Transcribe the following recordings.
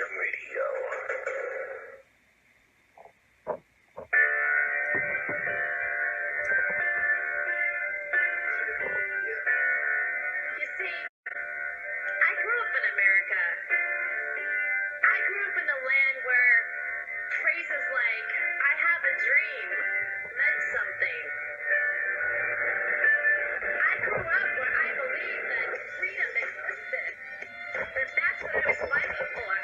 Freedom Radio. You see, I grew up in America. I grew up in a land where phrases like, I have a dream, meant something. I grew up where I believed that freedom existed, that that's what I was fighting for.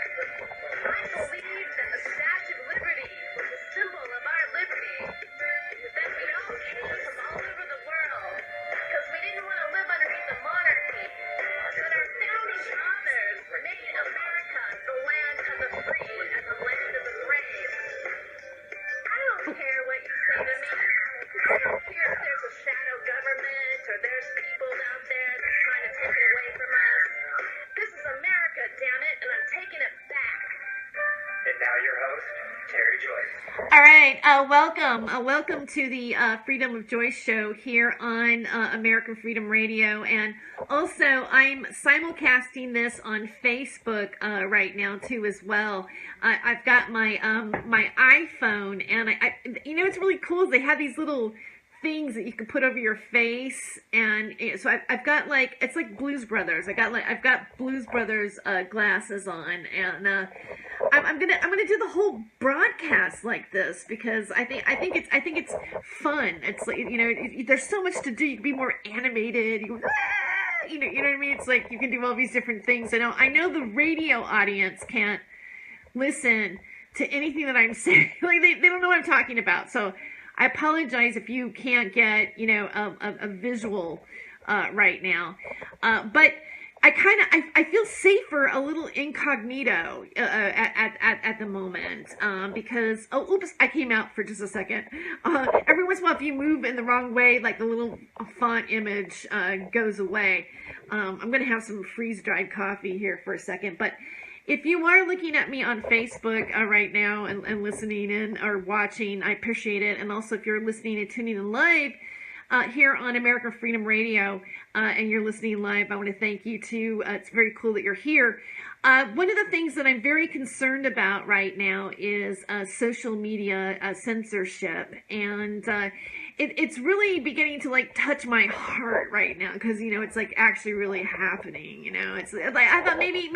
I believed that the Statue of Liberty was a symbol of our liberty, that we all came from all over the world because we didn't want to live underneath the monarchy, that our founding fathers made America the land of the free and the land of the brave. I don't care what you say to me. I don't care if there's a shadow government or there's people out there that's trying to take it away from us. This is America, damn it, and I'm taking it back. And now your host, Tere Joyce. All right, welcome to the Freedom of Joyce show here on American Freedom Radio, and also I'm simulcasting this on Facebook right now too as well. I've got my my iPhone, and I you know what's really cool is they have these little things that you can put over your face, and so I've got like, it's like Blues Brothers. I've got Blues Brothers glasses on, and I'm gonna do the whole broadcast like this because I think it's fun. It's like, you know, there's so much to do. You can be more animated. You can, you know what I mean. It's like you can do all these different things. I know the radio audience can't listen to anything that I'm saying. Like they don't know what I'm talking about. So I apologize if you can't get, you know, a visual right now, but I feel safer a little incognito at the moment because oops, I came out for just a second. Every once in a while, if you move in the wrong way, like the little font image goes away. I'm gonna have some freeze-dried coffee here for a second, but if you are looking at me on Facebook right now and listening in or watching, I appreciate it. And also if you're listening and tuning in live here on American Freedom Radio and you're listening live, I want to thank you too. It's very cool that you're here. One of the things that I'm very concerned about right now is social media censorship, and it's really beginning to like touch my heart right now because, you know, it's like actually really happening. You know, it's like I thought maybe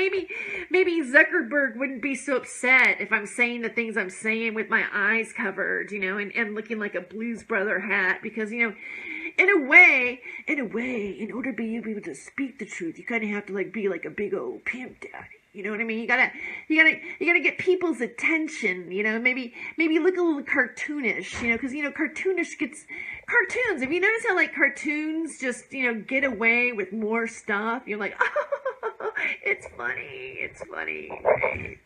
Zuckerberg wouldn't be so upset if I'm saying the things I'm saying with my eyes covered, you know, and looking like a Blues Brother hat, because, you know, in a way, in order to be able to speak the truth, you kind of have to like be like a big old pimp daddy. You know what I mean? You gotta get people's attention. You know, maybe look a little cartoonish. You know, because, you know, cartoonish gets cartoons. Have you noticed how like cartoons just, you know, get away with more stuff? You're like, oh, it's funny, right?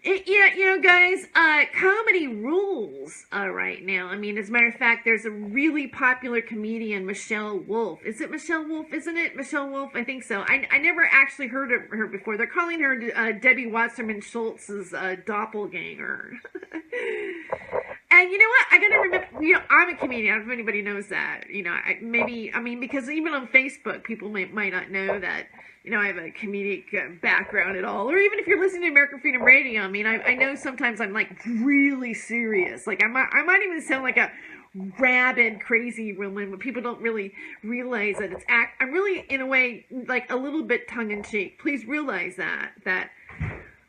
You know, guys, comedy rules right now. I mean, as a matter of fact, there's a really popular comedian, Michelle Wolf. Is it Michelle Wolf? Isn't it Michelle Wolf? I think so. I never actually heard of her before. They're calling her Debbie Wasserman Schultz's doppelganger. And you know what? I gotta remember, you know, I'm a comedian. I don't know if anybody knows that. You know, because even on Facebook, people might not know that, you know, I have a comedic background at all. Or even if you're listening to American Freedom Radio, I mean, I know sometimes I'm like really serious. Like I might even sound like a rabid, crazy woman, but people don't really realize that I'm really, in a way, like a little bit tongue-in-cheek. Please realize that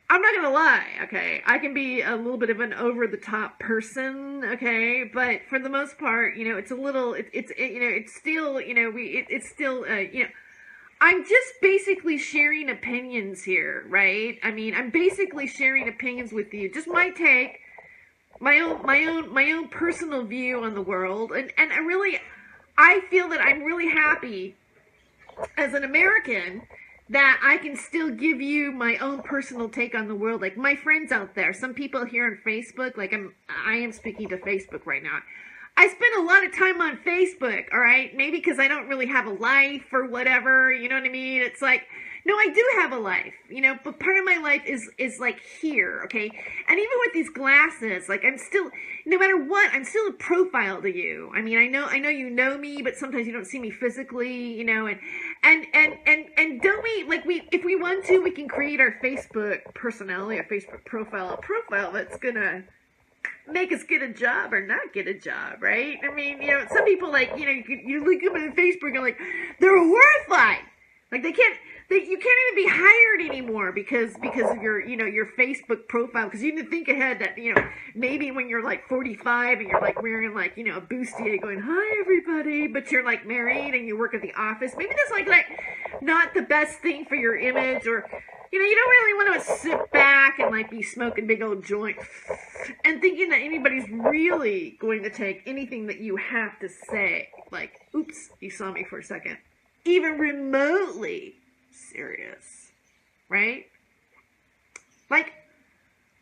I'm not gonna lie, okay? I can be a little bit of an over-the-top person, okay? But for the most part, you know, it's a little, it's still, you know, it's still, you know, I'm just basically sharing opinions here, right? I mean, I'm basically sharing opinions with you. Just my take, my own personal view on the world, and I feel that I'm really happy as an American that I can still give you my own personal take on the world. Like my friends out there, some people here on Facebook, like I am speaking to Facebook right now. I spend a lot of time on Facebook, all right? Maybe because I don't really have a life or whatever, you know what I mean? It's like, No, I do have a life, but part of my life is like here, okay? And even with these glasses, like I'm still, no matter what, I'm still a profile to you. I mean, I know you know me, but sometimes you don't see me physically, and don't we, like, if we want to, we can create our Facebook personality, our Facebook profile, a profile that's gonna make us get a job or not get a job, right? I mean, some people, like, you look up on Facebook and like, they're horrified. Like you can't even be hired anymore because of your Facebook profile. Because you didn't think ahead that, maybe when you're like 45 and you're like wearing like, a bustier going, hi everybody, but you're like married and you work at the office. Maybe that's like not the best thing for your image, or, you don't really want to sit back and like be smoking big old joints and thinking that anybody's really going to take anything that you have to say. Like, oops, you saw me for a second. Even remotely serious, right? Like,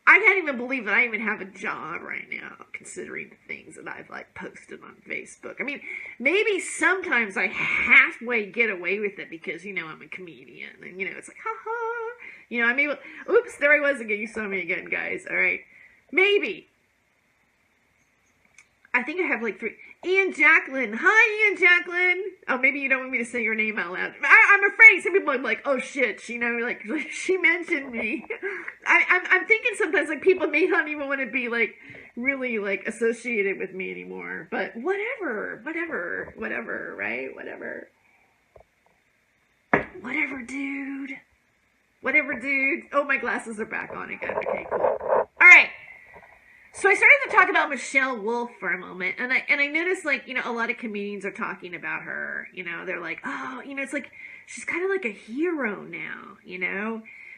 I can't even believe that I even have a job right now, considering the things that I've like posted on Facebook. I mean, maybe sometimes I halfway get away with it because, I'm a comedian and, it's like, haha, I'm able, oops, there I was again. You saw me again, guys. All right. Maybe. I think I have like 3. Ian Jacqueline. Hi, Ian Jacqueline. Oh, maybe you don't want me to say your name out loud. I'm afraid some people are like, oh shit, like she mentioned me. I'm thinking sometimes like people may not even want to be like really like associated with me anymore. But whatever, right? Whatever, dude. Oh, my glasses are back on again. Okay, cool. All right. So I started to talk about Michelle Wolf for a moment, and I noticed, like, a lot of comedians are talking about her. They're like, oh, it's like she's kind of like a hero now.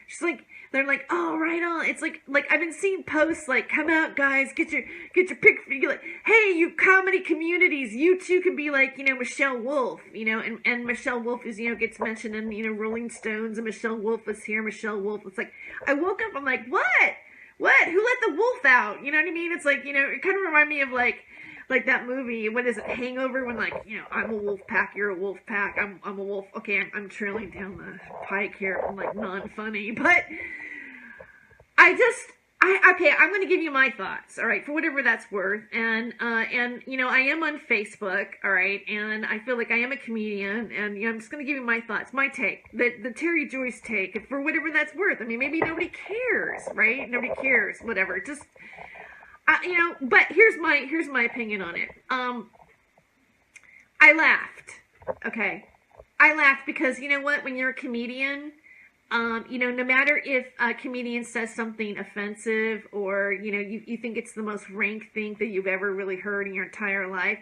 She's like, they're like, oh, right on. It's like I've been seeing posts like, come out, guys, get your pick. You're like, hey, you comedy communities, you too can be like, Michelle Wolf. And Michelle Wolf is, gets mentioned in Rolling Stones, and Michelle Wolf was here. Michelle Wolf. It's like, I woke up, I'm like, what? What? Who let the wolf out? You know what I mean? It's like, it kind of reminded me of like that movie. What is it? Hangover, when like, I'm a wolf pack, you're a wolf pack. I'm a wolf. Okay, I'm trailing down the pike here. I'm like non-funny, but I'm going to give you my thoughts. All right, for whatever that's worth. And I am on Facebook. All right, and I feel like I am a comedian, and I'm just going to give you my thoughts, my take, the Tere Joyce take, for whatever that's worth. I mean, maybe nobody cares, right? Nobody cares, whatever. Just, but here's my opinion on it. I laughed. Okay, I laughed because you know what? When you're a comedian, no matter if a comedian says something offensive or, you think it's the most rank thing that you've ever really heard in your entire life,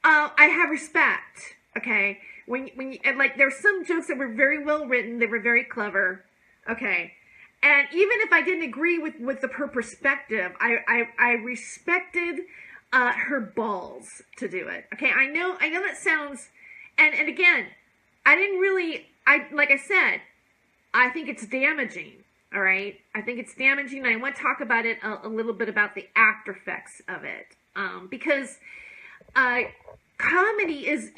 I have respect, okay? When and like, there's some jokes that were very well written, they were very clever, okay? And even if I didn't agree with her perspective, I respected her balls to do it, okay? I know that sounds, and again, like I said, I think it's damaging, all right? I think it's damaging, and I want to talk about it a little bit about the after effects of it, because comedy's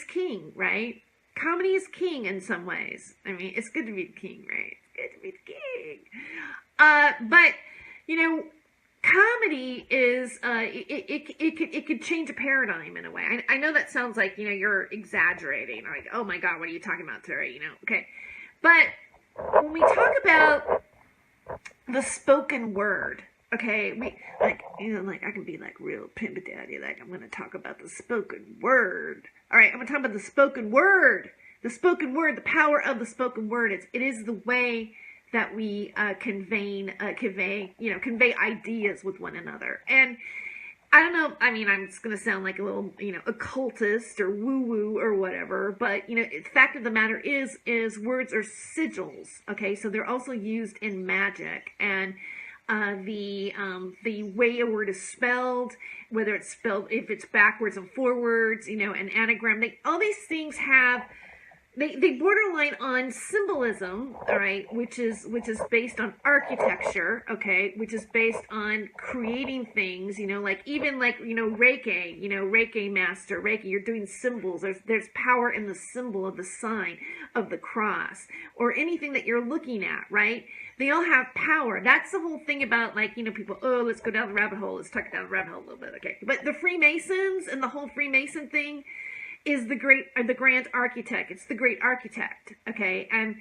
king, right? Comedy is king in some ways. I mean, it's good to be the king, right? It's good to be the king. But comedy is it could change a paradigm in a way. I know that sounds like you're exaggerating, like, oh my God, what are you talking about, Tere? Okay, but when we talk about the spoken word, okay, I can be like real pimp daddy, like I'm going to talk about the spoken word. All right, I'm going to talk about the spoken word. The spoken word, the power of the spoken word. It is the way that we convey ideas with one another. And I don't know, I mean, I'm just going to sound like a little, occultist or woo-woo or whatever, but, the fact of the matter is words are sigils, okay? So they're also used in magic, and the way a word is spelled, whether it's spelled, if it's backwards and forwards, an anagram, all these things have they borderline on symbolism, all right, which is based on architecture, okay, which is based on creating things, like even Reiki master, Reiki, you're doing symbols. There's power in the symbol of the sign of the cross or anything that you're looking at, right? They all have power. That's the whole thing about people, let's go down the rabbit hole. Let's talk down the rabbit hole a little bit, okay? But the Freemasons and the whole Freemason thing is the grand architect. It's the great architect, okay? And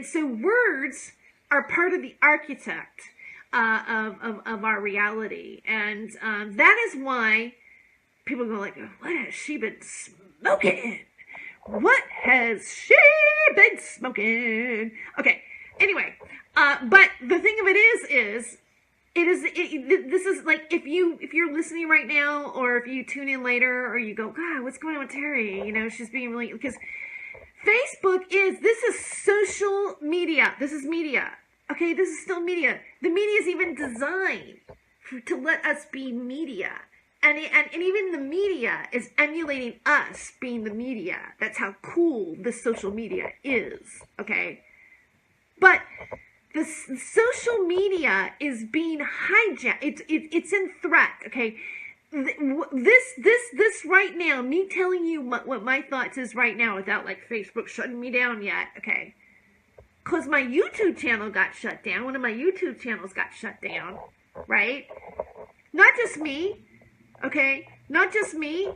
so words are part of the architect of our reality, and that is why people go like, "What has she been smoking? What has she been smoking?" Okay. Anyway, but the thing of it is. This is like if you're listening right now, or if you tune in later, or you go, God, what's going on with Tere? She's being really, because Facebook this is social media. This is media. Okay, this is still media. The media is even designed to let us be media, and even the media is emulating us being the media. That's how cool this social media is. Okay, but the social media is being hijacked. It's in threat. Okay, this right now, me telling you what my thoughts is right now, without Facebook shutting me down yet. Okay, because my YouTube channel got shut down. One of my YouTube channels got shut down. Right? Not just me. Okay, not just me.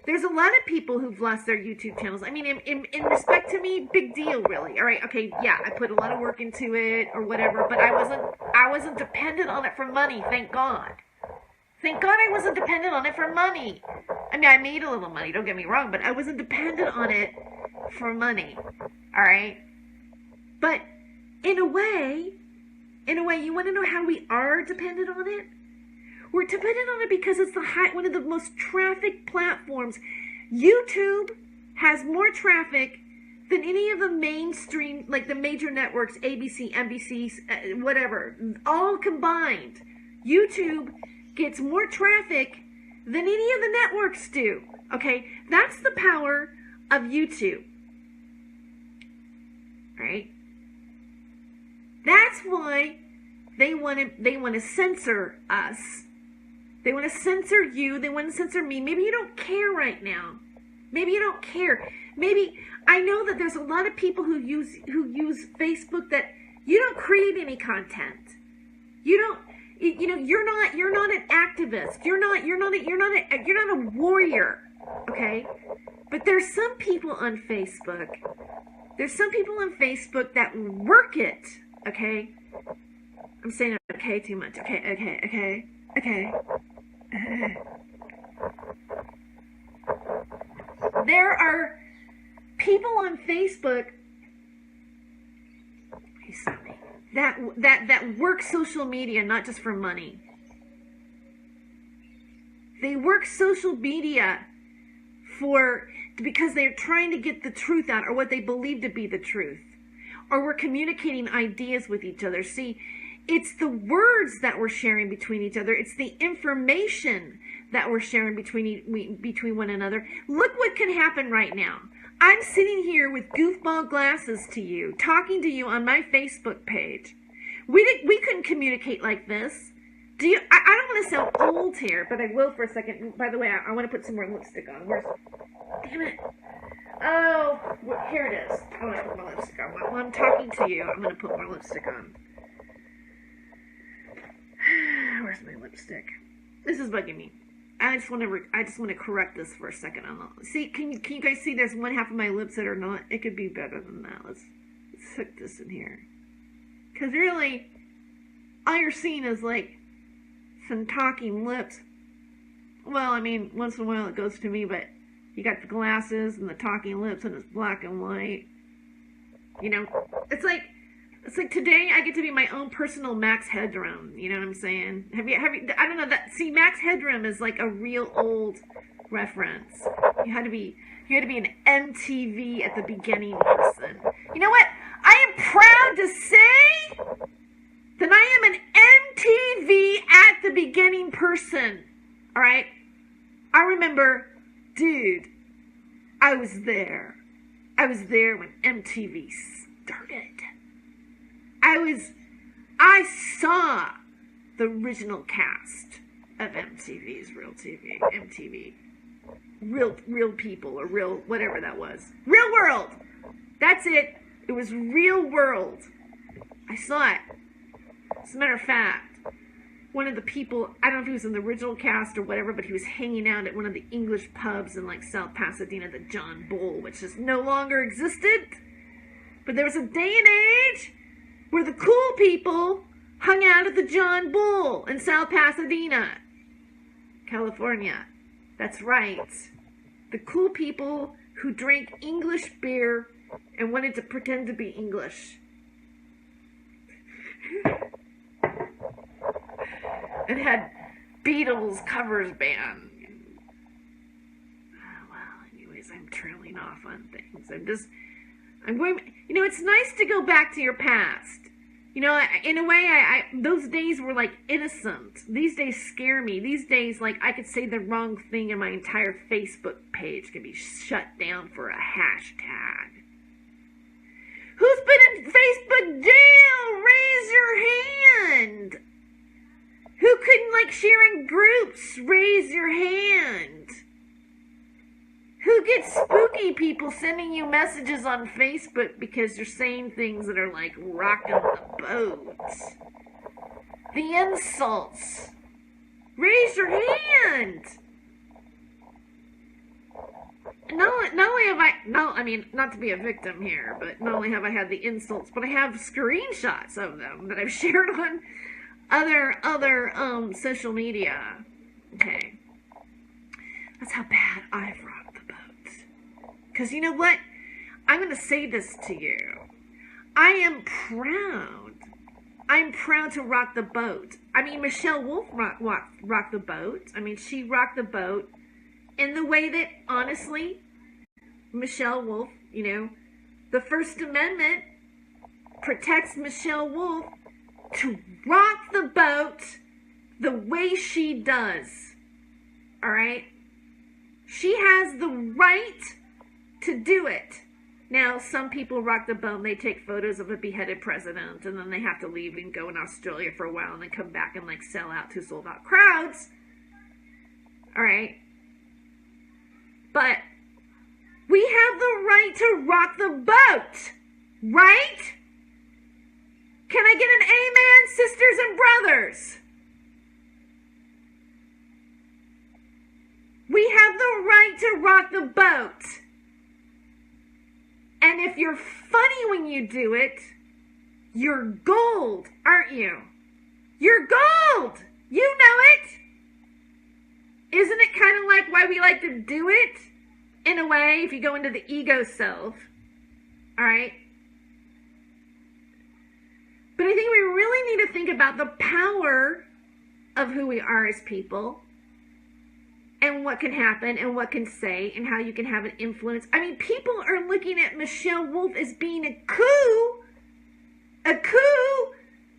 There's a lot of people who've lost their YouTube channels. I mean, in respect to me, big deal, really. All right, okay, yeah, I put a lot of work into it or whatever, but I wasn't dependent on it for money. Thank God. Thank God I wasn't dependent on it for money. I mean, I made a little money. Don't get me wrong, but I wasn't dependent on it for money. All right, but in a way, you want to know how we are dependent on it? We're dependent on it because it's one of the most trafficked platforms. YouTube has more traffic than any of the mainstream, like the major networks, ABC, NBC, whatever, all combined. YouTube gets more traffic than any of the networks do. Okay, that's the power of YouTube. Right? That's why they want to censor us. They want to censor you. They want to censor me. Maybe you don't care right now. Maybe you don't care. Maybe I know that there's a lot of people who use Facebook that you don't create any content. You don't. You're not an activist. You're not a warrior. Okay. But there's some people on Facebook. There's some people on Facebook that work it. Okay. I'm saying okay too much. Okay. There are people on Facebook that work social media not just for money. They work social media because they're trying to get the truth out, or what they believe to be the truth, or we're communicating ideas with each other. See, it's the words that we're sharing between each other. It's the information that we're sharing between one another. Look what can happen right now. I'm sitting here with goofball glasses to you, talking to you on my Facebook page. We couldn't communicate like this. I don't want to sound old here, but I will for a second. By the way, I want to put some more lipstick on. Damn it. Oh, here it is. I want to put my lipstick on. While I'm talking to you, I'm going to put more lipstick on. Where's my lipstick? This is bugging me. I just want to correct this for a second. See, can you guys see? There's one half of my lips that are not. It could be better than that. Let's hook this in here. Cause really, all you're seeing is like some talking lips. Well, I mean, once in a while it goes to me, but you got the glasses and the talking lips, and it's black and white. It's like today I get to be my own personal Max Headroom. You know what I'm saying? Have you? I don't know that. See, Max Headroom is like a real old reference. You had to be an MTV at the beginning person. You know what? I am proud to say that I am an MTV at the beginning person. All right? I remember, dude, I was there. I was there when MTV started. I saw the original cast of MTV's MTV. Real people, or real, whatever that was. Real World! That's it. It was Real World. I saw it. As a matter of fact, one of the people, I don't know if he was in the original cast or whatever, but he was hanging out at one of the English pubs in like South Pasadena, the John Bull, which just no longer existed. But there was a day and age where the cool people hung out at the John Bull in South Pasadena, California. That's right. The cool people who drank English beer and wanted to pretend to be English. And had Beatles covers band. Oh, well, anyways, I'm trailing off on things. I'm going, you know, it's nice to go back to your past. You know, in a way, those days were like innocent. These days scare me. These days, like, I could say the wrong thing and my entire Facebook page could be shut down for a hashtag. Who's been in Facebook jail? Raise your hand. Who couldn't, like, share in groups? Raise your hand. Who gets spooky people sending you messages on Facebook because you're saying things that are, like, rocking the boat? The insults. Raise your hand. Not only have not to be a victim here, but not only have I had the insults, but I have screenshots of them that I've shared on other social media. Okay. That's how bad I've rocked the boat. Because you know what? I'm going to say this to you. I am proud. I'm proud to rock the boat. I mean, Michelle Wolf rocked the boat. I mean, she rocked the boat in the way that, honestly, Michelle Wolf, you know, the First Amendment protects Michelle Wolf to rock the boat the way she does. All right? She has the right to do it. Now, some people rock the boat and they take photos of a beheaded president and then they have to leave and go in Australia for a while and then come back and like sell out to sold out crowds. All right? But we have the right to rock the boat, right? Can I get an amen, sisters and brothers? We have the right to rock the boat. And if you're funny when you do it, you're gold, aren't you? You're gold! You know it! Isn't it kind of like why we like to do it? In a way, if you go into the ego self. Alright? But I think we really need to think about the power of who we are as people. And what can happen and what can say and how you can have an influence. I mean, people are looking at Michelle Wolf as being a coup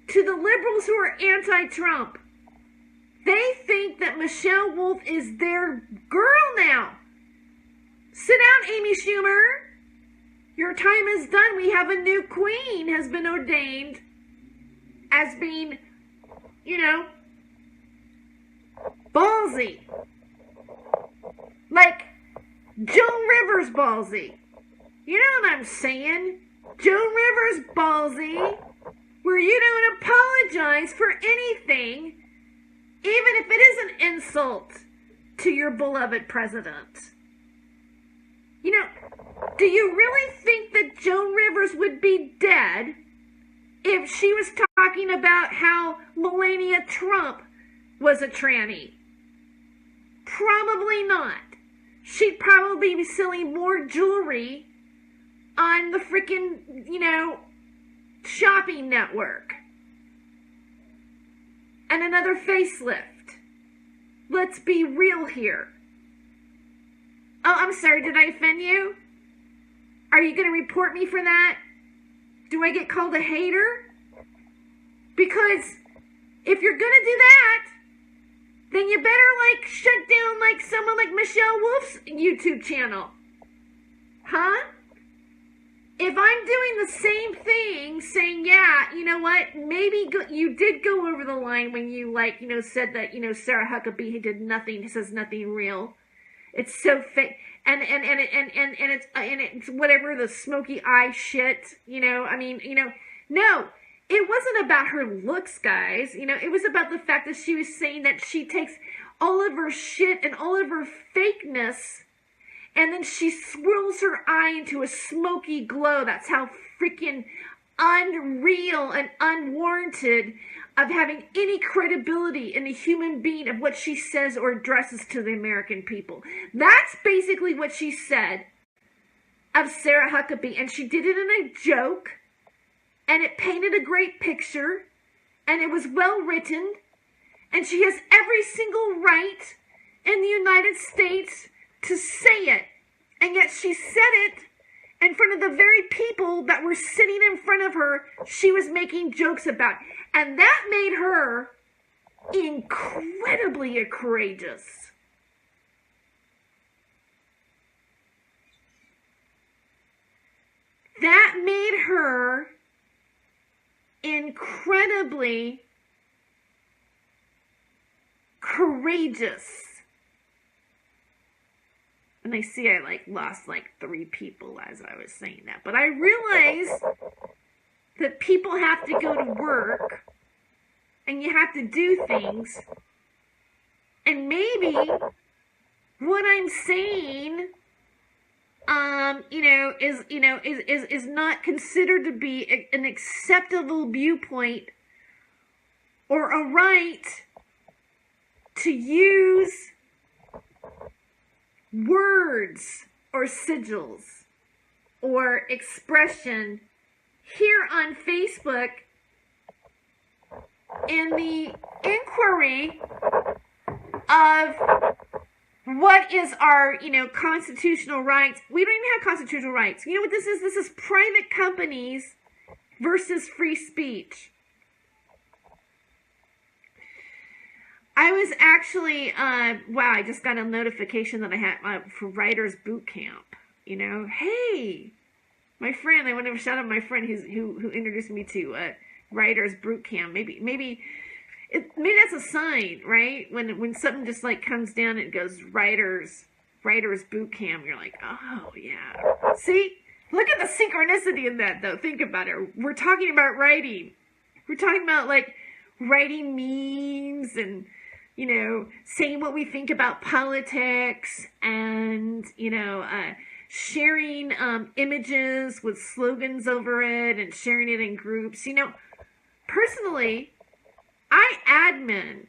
to the liberals who are anti-Trump. They think that Michelle Wolf is their girl now. Sit down, Amy Schumer. Your time is done. We have a new queen has been ordained as being, you know, ballsy. Like Joan Rivers ballsy. You know what I'm saying? Joan Rivers ballsy, where you don't apologize for anything, even if it is an insult to your beloved president. You know, do you really think that Joan Rivers would be dead if she was talking about how Melania Trump was a tranny? Probably not. She'd probably be selling more jewelry on the freaking, you know, shopping network. And another facelift. Let's be real here. Oh, I'm sorry, did I offend you? Are you going to report me for that? Do I get called a hater? Because if you're going to do that, then you better, like, shut down, like, someone like Michelle Wolf's YouTube channel. Huh? if I'm doing the same thing, saying, yeah, you know what, maybe you did go over the line when you, like, you know, said that, you know, Sarah Huckabee did nothing, says nothing real. It's so fake, and it's whatever, the smoky eye shit, you know. I mean, you know, no, it wasn't about her looks, guys. You know, it was about the fact that she was saying that she takes all of her shit and all of her fakeness, and then she swirls her eye into a smoky glow. That's how freaking unreal and unwarranted of having any credibility in a human being of what she says or addresses to the American people. That's basically what she said of Sarah Huckabee, and she did it in a joke, and it painted a great picture, and it was well written, and she has every single right in the United States to say it, and yet she said it in front of the very people that were sitting in front of her she was making jokes about. And that made her incredibly courageous. That made her incredibly courageous. And I see I lost 3 people as I was saying that. But I realize that people have to go to work and you have to do things. And maybe what I'm saying is not considered to be an acceptable viewpoint or a right to use words or sigils or expression here on Facebook in the inquiry of what is our, constitutional rights. We don't even have constitutional rights. You know what this is? This is private companies versus free speech. I was actually, I just got a notification that I had for Writers Boot Camp. Hey, my friend, I want to shout out my friend who introduced me to Writers Boot Camp. Maybe that's a sign, right? When something just comes down and it goes Writers Boot Camp, you're like, oh yeah. See, look at the synchronicity in that, though. Think about it. We're talking about writing. We're talking about writing memes and saying what we think about politics and sharing images with slogans over it and sharing it in groups. Personally, I admin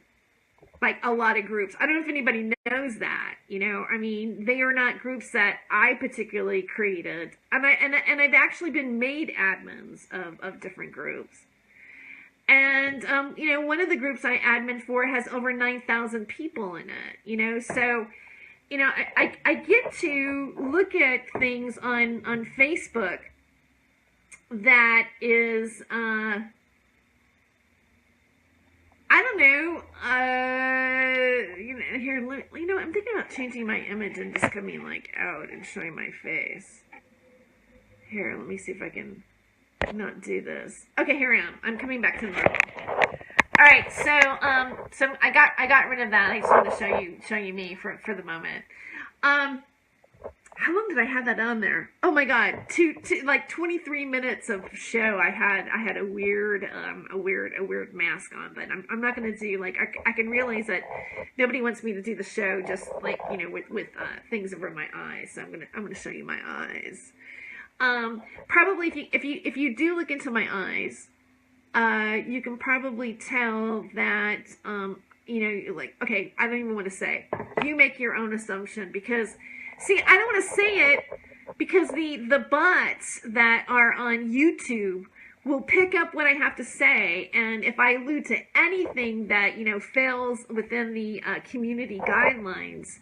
a lot of groups. I don't know if anybody knows that. They are not groups that I particularly created, and I've actually been made admins of different groups. And one of the groups I admin for has over 9,000 people in it. So I get to look at things on Facebook that is I don't know. I'm thinking about changing my image and just coming out and showing my face. Here, let me see if I can not do this. Okay, here I am. I'm coming back to normal. All right, so I got rid of that. I just wanted to show you me for the moment. How long did I have that on there? Oh my God, 23 minutes of show. I had a weird mask on, but I'm not gonna do I can realize that nobody wants me to do the show just with things over my eyes. So I'm gonna show you my eyes. Probably if you do look into my eyes, you can probably tell that okay, I don't even want to say. You make your own assumption because. See, I don't want to say it because the bots that are on YouTube will pick up what I have to say, and if I allude to anything that fails within the community guidelines,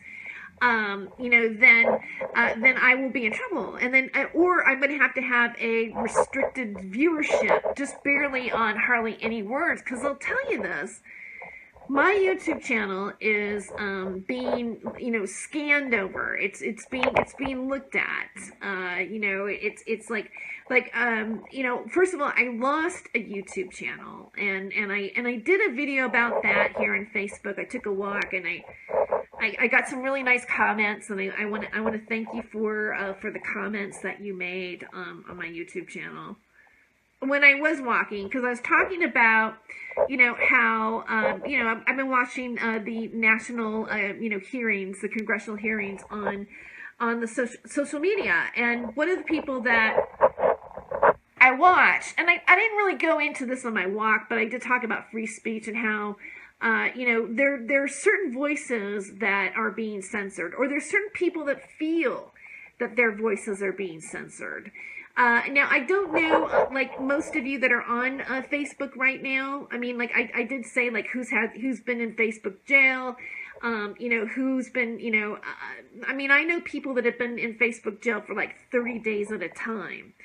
then I will be in trouble, and then or I'm going to have a restricted viewership, just barely on hardly any words, because I'll tell you this. my YouTube channel is being, scanned over. It's being looked at. It's like, first of all, I lost a YouTube channel, and I did a video about that here on Facebook. I took a walk, and I got some really nice comments, and I want to thank you for the comments that you made on my YouTube channel when I was walking, because I was talking about, how, I've been watching the national, hearings, the congressional hearings on the social media, and one of the people that I watched, and I didn't really go into this on my walk, but I did talk about free speech and how, there are certain voices that are being censored, or there's certain people that feel that their voices are being censored. Now, I don't know, like most of you that are on Facebook right now. I mean, like I did say, like who's been in Facebook jail, who's been, I mean, I know people that have been in Facebook jail for like 30 days at a time,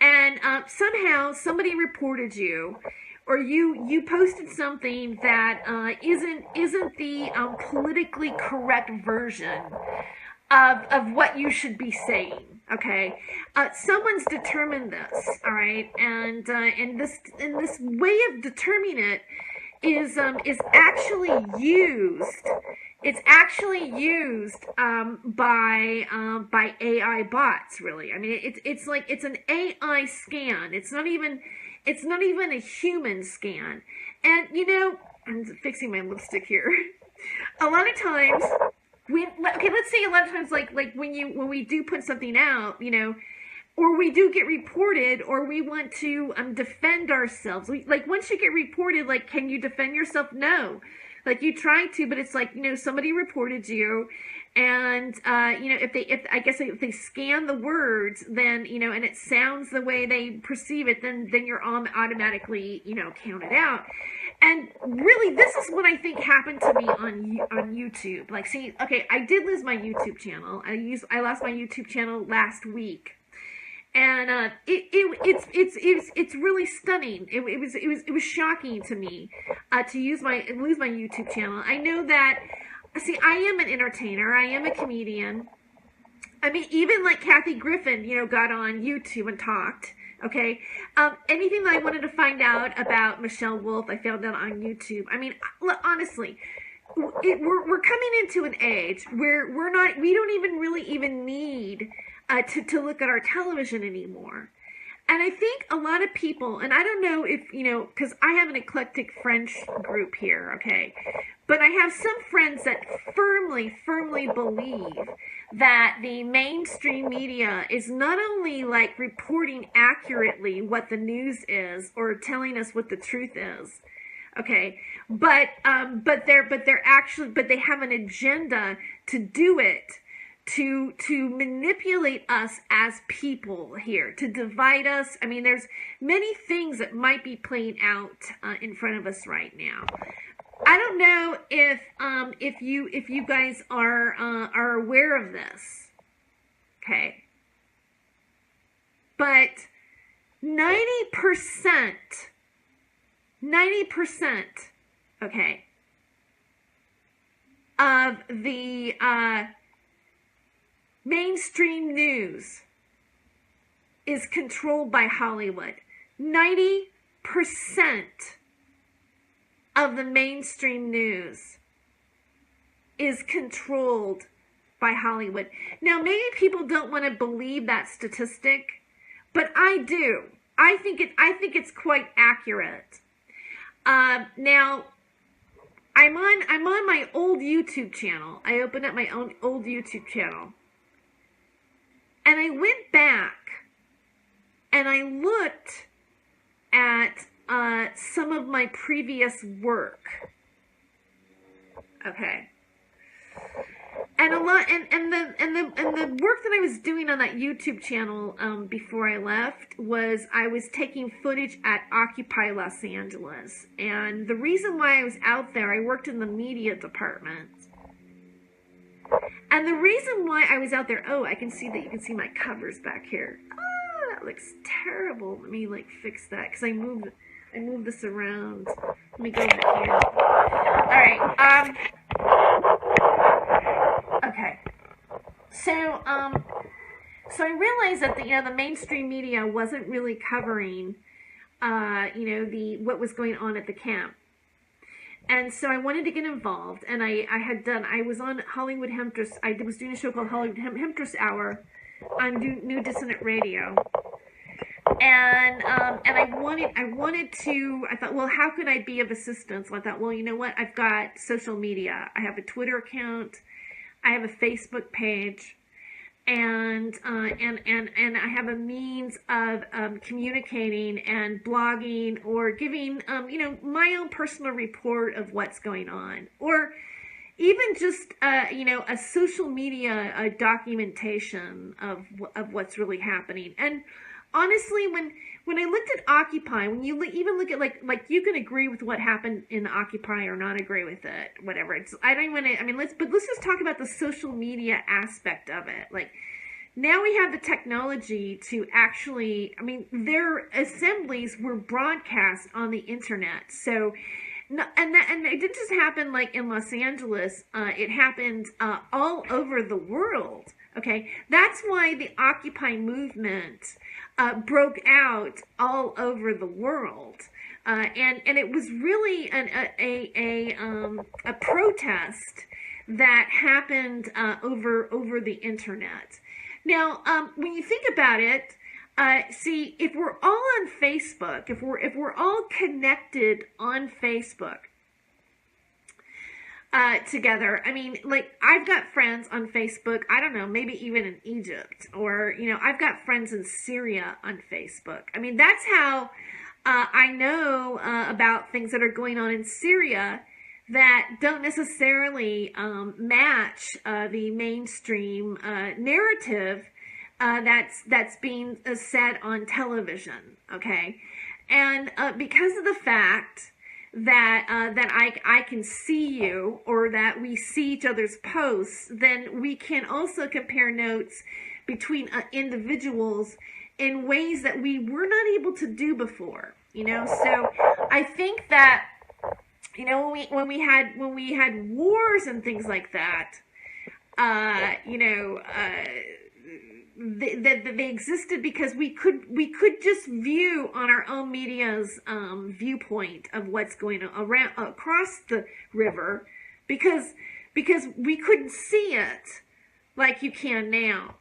and somehow somebody reported you, or you posted something that isn't the politically correct version of what you should be saying. Okay, someone's determined this, all right, and this way of determining it is actually used. It's actually used by AI bots. Really, I mean, it's like it's an AI scan. It's not even a human scan. And I'm fixing my lipstick here. A lot of times. Let's say a lot of times, like when we do put something out, or we do get reported, or we want to defend ourselves. Like once you get reported, like, can you defend yourself? No. Like you try to, but it's like, somebody reported you, and if they scan the words, then and it sounds the way they perceive it, then you're automatically counted out. And really, this is what I think happened to me on YouTube. Like, see, okay, I did lose my YouTube channel. I lost my YouTube channel last week, and it's really stunning. It was shocking to me to lose my YouTube channel. I know that. See, I am an entertainer. I am a comedian. I mean, even like Kathy Griffin, got on YouTube and talked. Okay, anything that I wanted to find out about Michelle Wolf, I found out on YouTube. I mean, honestly, we're coming into an age where we don't even really need to look at our television anymore. And I think a lot of people, and I don't know if, because I have an eclectic French group here, okay, but I have some friends that firmly believe that the mainstream media is not only like reporting accurately what the news is or telling us what the truth is, okay, but they have an agenda to do it, to manipulate us as people here, to divide us. I mean, there's many things that might be playing out in front of us right now. I don't know if you guys are aware of this, okay? But 90%, okay, of the mainstream news is controlled by Hollywood. 90% of the mainstream news is controlled by Hollywood. Now, maybe people don't want to believe that statistic, but I do. I think it's quite accurate. Now, I'm on my old YouTube channel. I opened up my own old YouTube channel, and I went back and I looked at some of my previous work. Okay. And a lot, and the work that I was doing on that YouTube channel before I left was I was taking footage at Occupy Los Angeles. And the reason why I was out there, I worked in the media department. And the reason why I was out there, oh, I can see that you can see my covers back here. Oh, that looks terrible. Let me like fix that because I I move this around. Let me go over here. All right. Okay. So I realized that the mainstream media wasn't really covering what was going on at the camp. And so I wanted to get involved, and I was on Hollywood Hemptress. I was doing a show called Hollywood Hemptress Hour on New Dissonant Radio. And I thought, well, how could I be of assistance? So I thought, well, you know what? I've got social media. I have a Twitter account. I have a Facebook page. And I have a means of communicating and blogging or giving my own personal report of what's going on, or even just a social media documentation of what's really happening. And honestly, when I looked at Occupy, when you even look at like you can agree with what happened in Occupy or not agree with it, whatever. Let's just talk about the social media aspect of it. Like, now we have the technology to actually, their assemblies were broadcast on the internet. So, and it didn't just happen like in Los Angeles. It happened all over the world. Okay, that's why the Occupy movement broke out all over the world, and it was really a protest that happened over the internet. Now, when you think about it, see, if we're all on Facebook, if we're all connected on Facebook together, I've got friends on Facebook, I don't know, maybe even in Egypt, or, I've got friends in Syria on Facebook. That's how I know about things that are going on in Syria that don't necessarily match the mainstream narrative that's being said on television, okay? And because of the fact that I can see you, or that we see each other's posts, then we can also compare notes between individuals in ways that we were not able to do before. So I think that when we had wars and things like that, they existed because we could just view on our own media's viewpoint of what's going on around across the river, because we couldn't see it like you can now.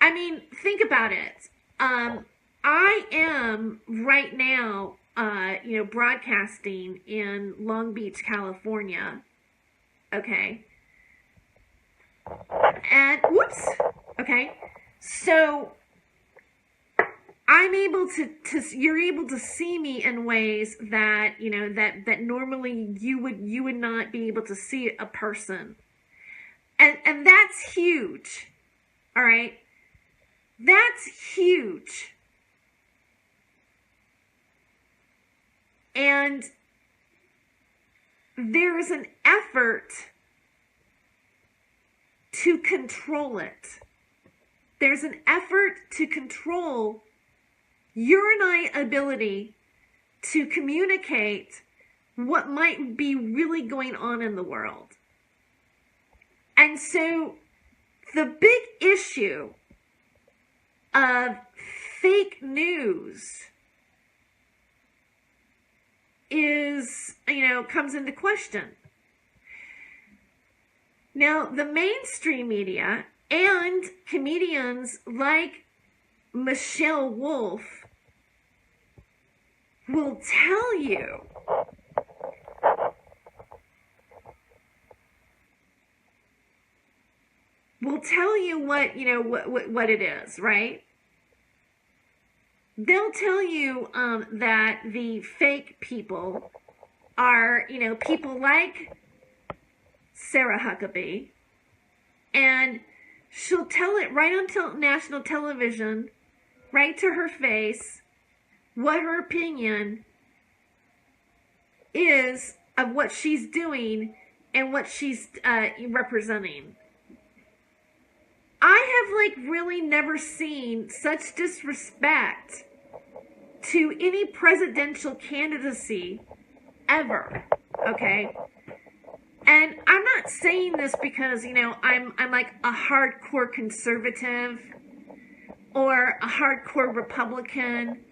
Think about it. I am right now broadcasting in Long Beach, California. Okay. And whoops. Okay. So I'm able to you're able to see me in ways that that normally you would not be able to see a person. And that's huge. All right? That's huge. And there is an effort to control it. There's an effort to control your and I ability to communicate what might be really going on in the world. And so the big issue of fake news is, comes into question. Now, the mainstream media and comedians like Michelle Wolf will tell you what it is, right? They'll tell you that the fake people are, people like Sarah Huckabee, and she'll tell it right on national television, right to her face, what her opinion is of what she's doing and what she's representing. I have really never seen such disrespect to any presidential candidacy ever, okay? And I'm not saying this because, I'm like a hardcore conservative or a hardcore Republican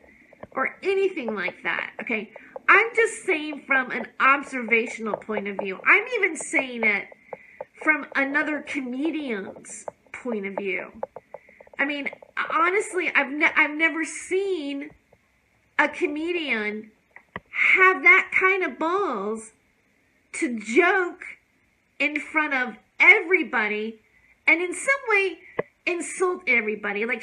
or anything like that, okay? I'm just saying from an observational point of view. I'm even saying it from another comedian's point of view. I mean, honestly, I've never seen a comedian have that kind of balls to joke in front of everybody and in some way insult everybody. Like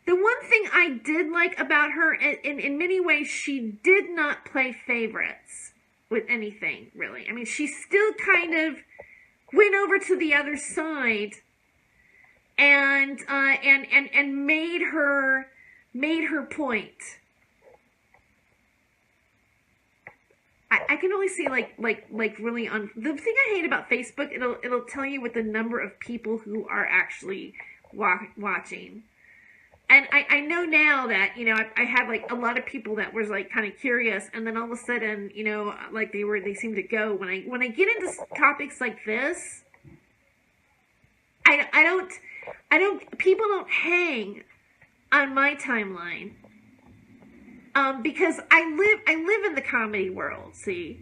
the one thing I did like about her, in many ways, she did not play favorites with anything, really. I mean, she still kind of went over to the other side and made her point. I can only see like really on the thing I hate about Facebook. It'll tell you what the number of people who are actually watching. And I know now that, I had like a lot of people that was like kind of curious, and then all of a sudden, like they seem to go. When I get into topics like this, people don't hang on my timeline. Because I live in the comedy world, see.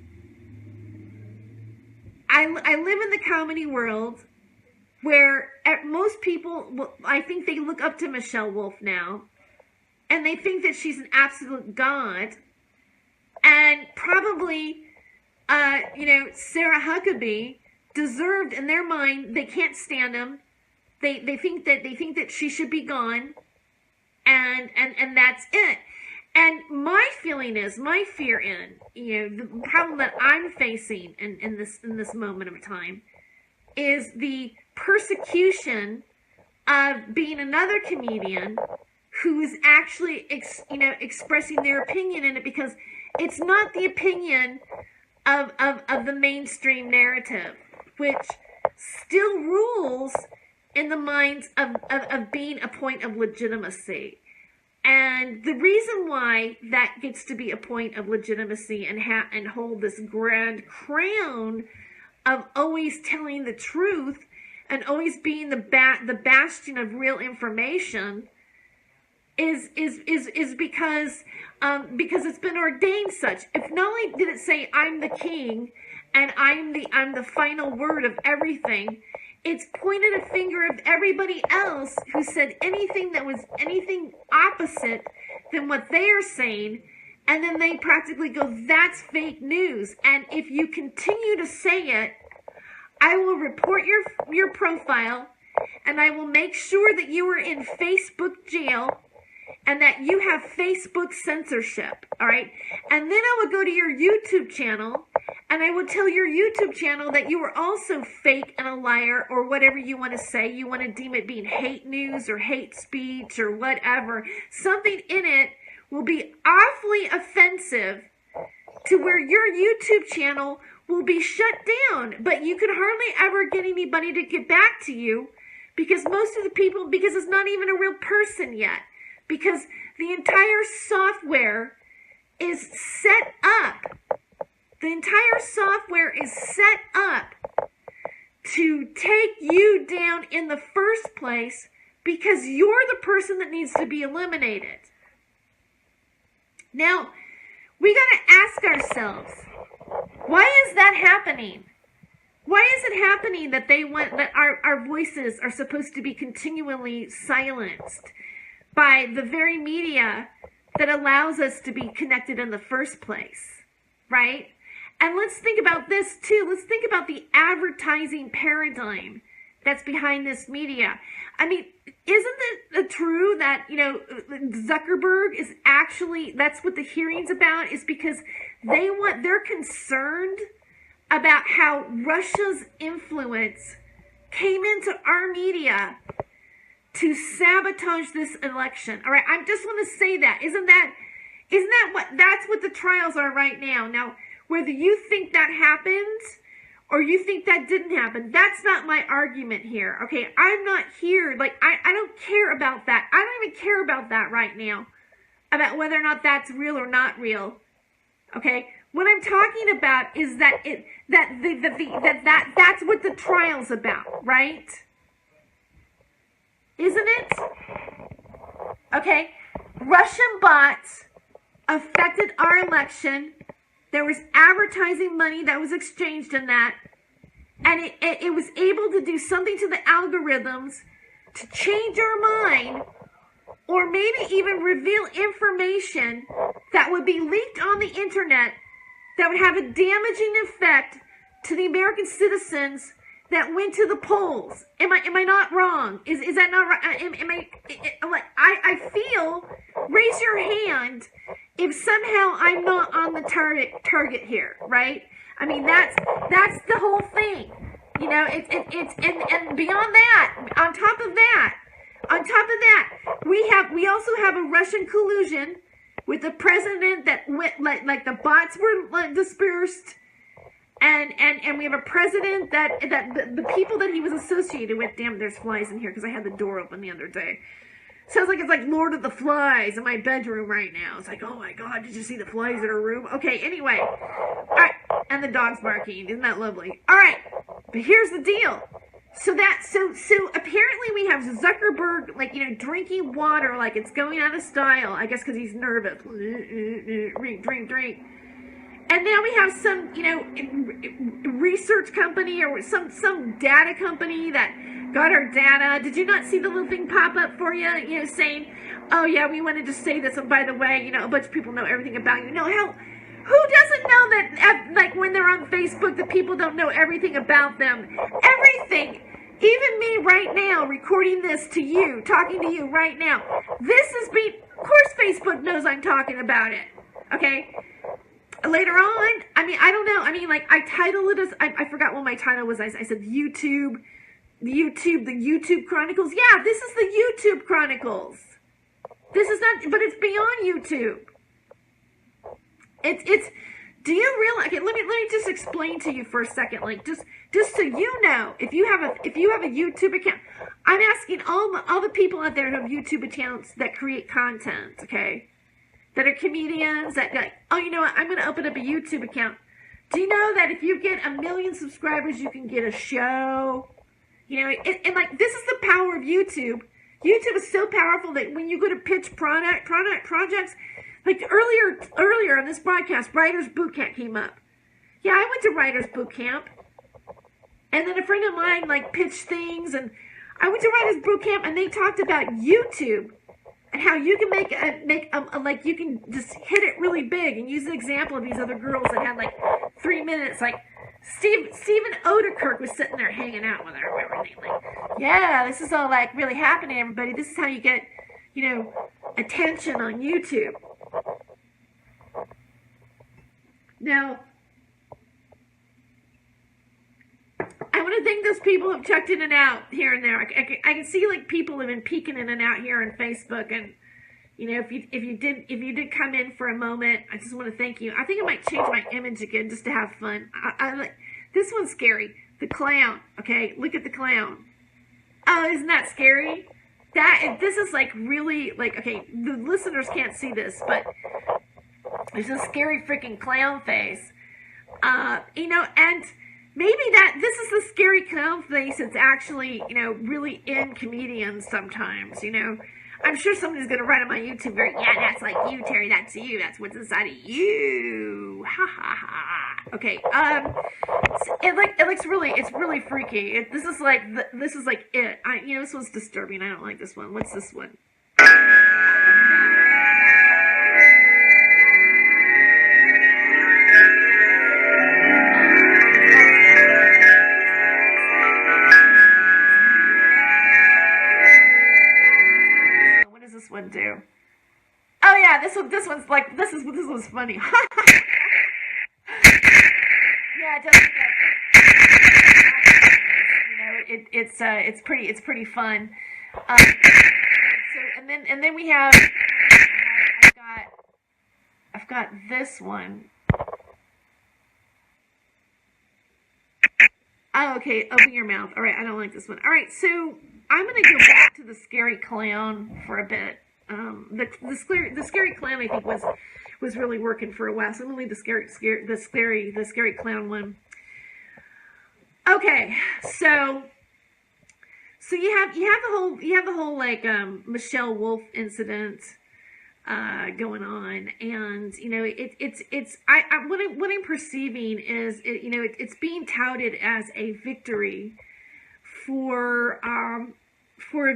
I live in the comedy world where most people, I think they look up to Michelle Wolf now, and they think that she's an absolute god, and probably, Sarah Huckabee deserved, in their mind, they can't stand him. They think that she should be gone, and that's it. And my fear in, the problem that I'm facing in this moment of time is the persecution of being another comedian who is actually, expressing their opinion in it, because it's not the opinion of the mainstream narrative, which still rules in the minds of being a point of legitimacy. And the reason why that gets to be a point of legitimacy and hold this grand crown of always telling the truth and always being the bastion of real information is because it's been ordained such. If not only did it say I'm the king and I'm the final word of everything, it's pointed a finger of everybody else who said anything that was anything opposite than what they are saying, and then they practically go, that's fake news. And if you continue to say it, I will report your profile, and I will make sure that you are in Facebook jail and that you have Facebook censorship, all right? And then I would go to your YouTube channel, and I would tell your YouTube channel that you are also fake and a liar, or whatever you want to say. You want to deem it being hate news or hate speech or whatever. Something in it will be awfully offensive to where your YouTube channel will be shut down, but you can hardly ever get anybody to get back to you because most of the people, because it's not even a real person yet. Because the entire software is set up. The entire software is set up to take you down in the first place because you're the person that needs to be eliminated. Now, we got to ask ourselves, why is that happening? Why is it happening that our voices are supposed to be continually silenced by the very media that allows us to be connected in the first place, right? And let's think about this too. Let's think about the advertising paradigm that's behind this media. I mean, isn't it true that, Zuckerberg is actually, that's what the hearing's about, is because they're concerned about how Russia's influence came into our media to sabotage this election. All right, I just want to say that. Isn't that that's what the trials are right now? Now, whether you think that happened or you think that didn't happen, that's not my argument here. Okay, I'm not here, I don't care about that. I don't even care about that right now. about whether or not that's real or not real. Okay? What I'm talking about is that's what the trial's about, right? Isn't it? Okay? Russian bots affected our election. There was advertising money that was exchanged in that. And it was able to do something to the algorithms to change our mind, or maybe even reveal information that would be leaked on the internet that would have a damaging effect to the American citizens that went to the polls. Am I not wrong? Is that not right? I feel, raise your hand if somehow I'm not on the target here, right? I mean, that's the whole thing. You know, it's and beyond that, on top of that, we also have a Russian collusion with the president that went like the bots were dispersed, and we have a president that the people that he was associated with. Damn, there's flies in here because I had the door open the other day. Sounds like it's like Lord of the Flies in my bedroom right now. It's like, oh my God, did you see the flies in our room? Okay, anyway. All right, and the dog's barking. Isn't that lovely? All right, but here's the deal. So apparently we have Zuckerberg, like, you know, drinking water like it's going out of style. I guess because he's nervous. Drink. And now we have some, you know, research company or some data company that got our data. Did you not see the little thing pop up for you? You know, saying, oh yeah, we wanted to say this, and by the way, you know, a bunch of people know everything about you. No, hell, who doesn't know that, like, when they're on Facebook, the people don't know everything about them? Everything. Even me right now, recording this to you, talking to you right now. This is of course Facebook knows I'm talking about it. Okay? Later on, I mean, I don't know. I mean, like, I titled it as, I forgot what my title was. I said the YouTube Chronicles. Yeah, this is the YouTube Chronicles. This is not, but it's beyond YouTube. It's, do you realize, okay, let me just explain to you for a second, like, just so you know, if you have a YouTube account, I'm asking all the people out there who have YouTube accounts that create content, okay? That are comedians, that like, oh, you know what, I'm going to open up a YouTube account. Do you know that if you get 1 million subscribers, you can get a show? You know, and like, this is the power of YouTube. YouTube is so powerful that when you go to pitch projects, like earlier on this broadcast, Writers Boot Camp came up. Yeah, I went to Writers Boot Camp. And then a friend of mine, like, pitched things, and I went to Writers Boot Camp, and they talked about YouTube. And how you can make like, you can just hit it really big and use the example of these other girls that had like 3 minutes. Like Stephen Odekirk was sitting there hanging out with her or everything. Like, yeah, this is all like really happening, everybody. This is how you get, you know, attention on YouTube. Now, I want to thank those people who've checked in and out here and there. I can see like people have been peeking in and out here on Facebook, and you know, if you did come in for a moment, I just want to thank you. I think I might change my image again just to have fun. I like this one's scary. The clown. Okay, look at the clown. Oh, isn't that scary? This is like really like, okay, the listeners can't see this, but there's a scary freaking clown face. You know, and maybe this is the scary clown face that's actually, you know, really in comedians sometimes, you know. I'm sure somebody's going to write on my YouTube, yeah, that's like you, Terry, that's you, that's what's inside of you. Ha ha ha. Okay, it looks really, it's really freaky. This is like it. You know, this one's disturbing. I don't like this one. What's this one? One do. Oh yeah, this one's like this one's funny. Yeah, it does. You know, it's pretty fun. So and then we have I've got this one. Oh, okay, open your mouth. All right, I don't like this one. All right, so I'm going to go back to the scary clown for a bit, the scary clown, I think, was really working for a while. So I'm gonna leave the scary clown one. Okay, so you have the whole like Michelle Wolf incident going on, and you know what I'm perceiving is it's being touted as a victory for a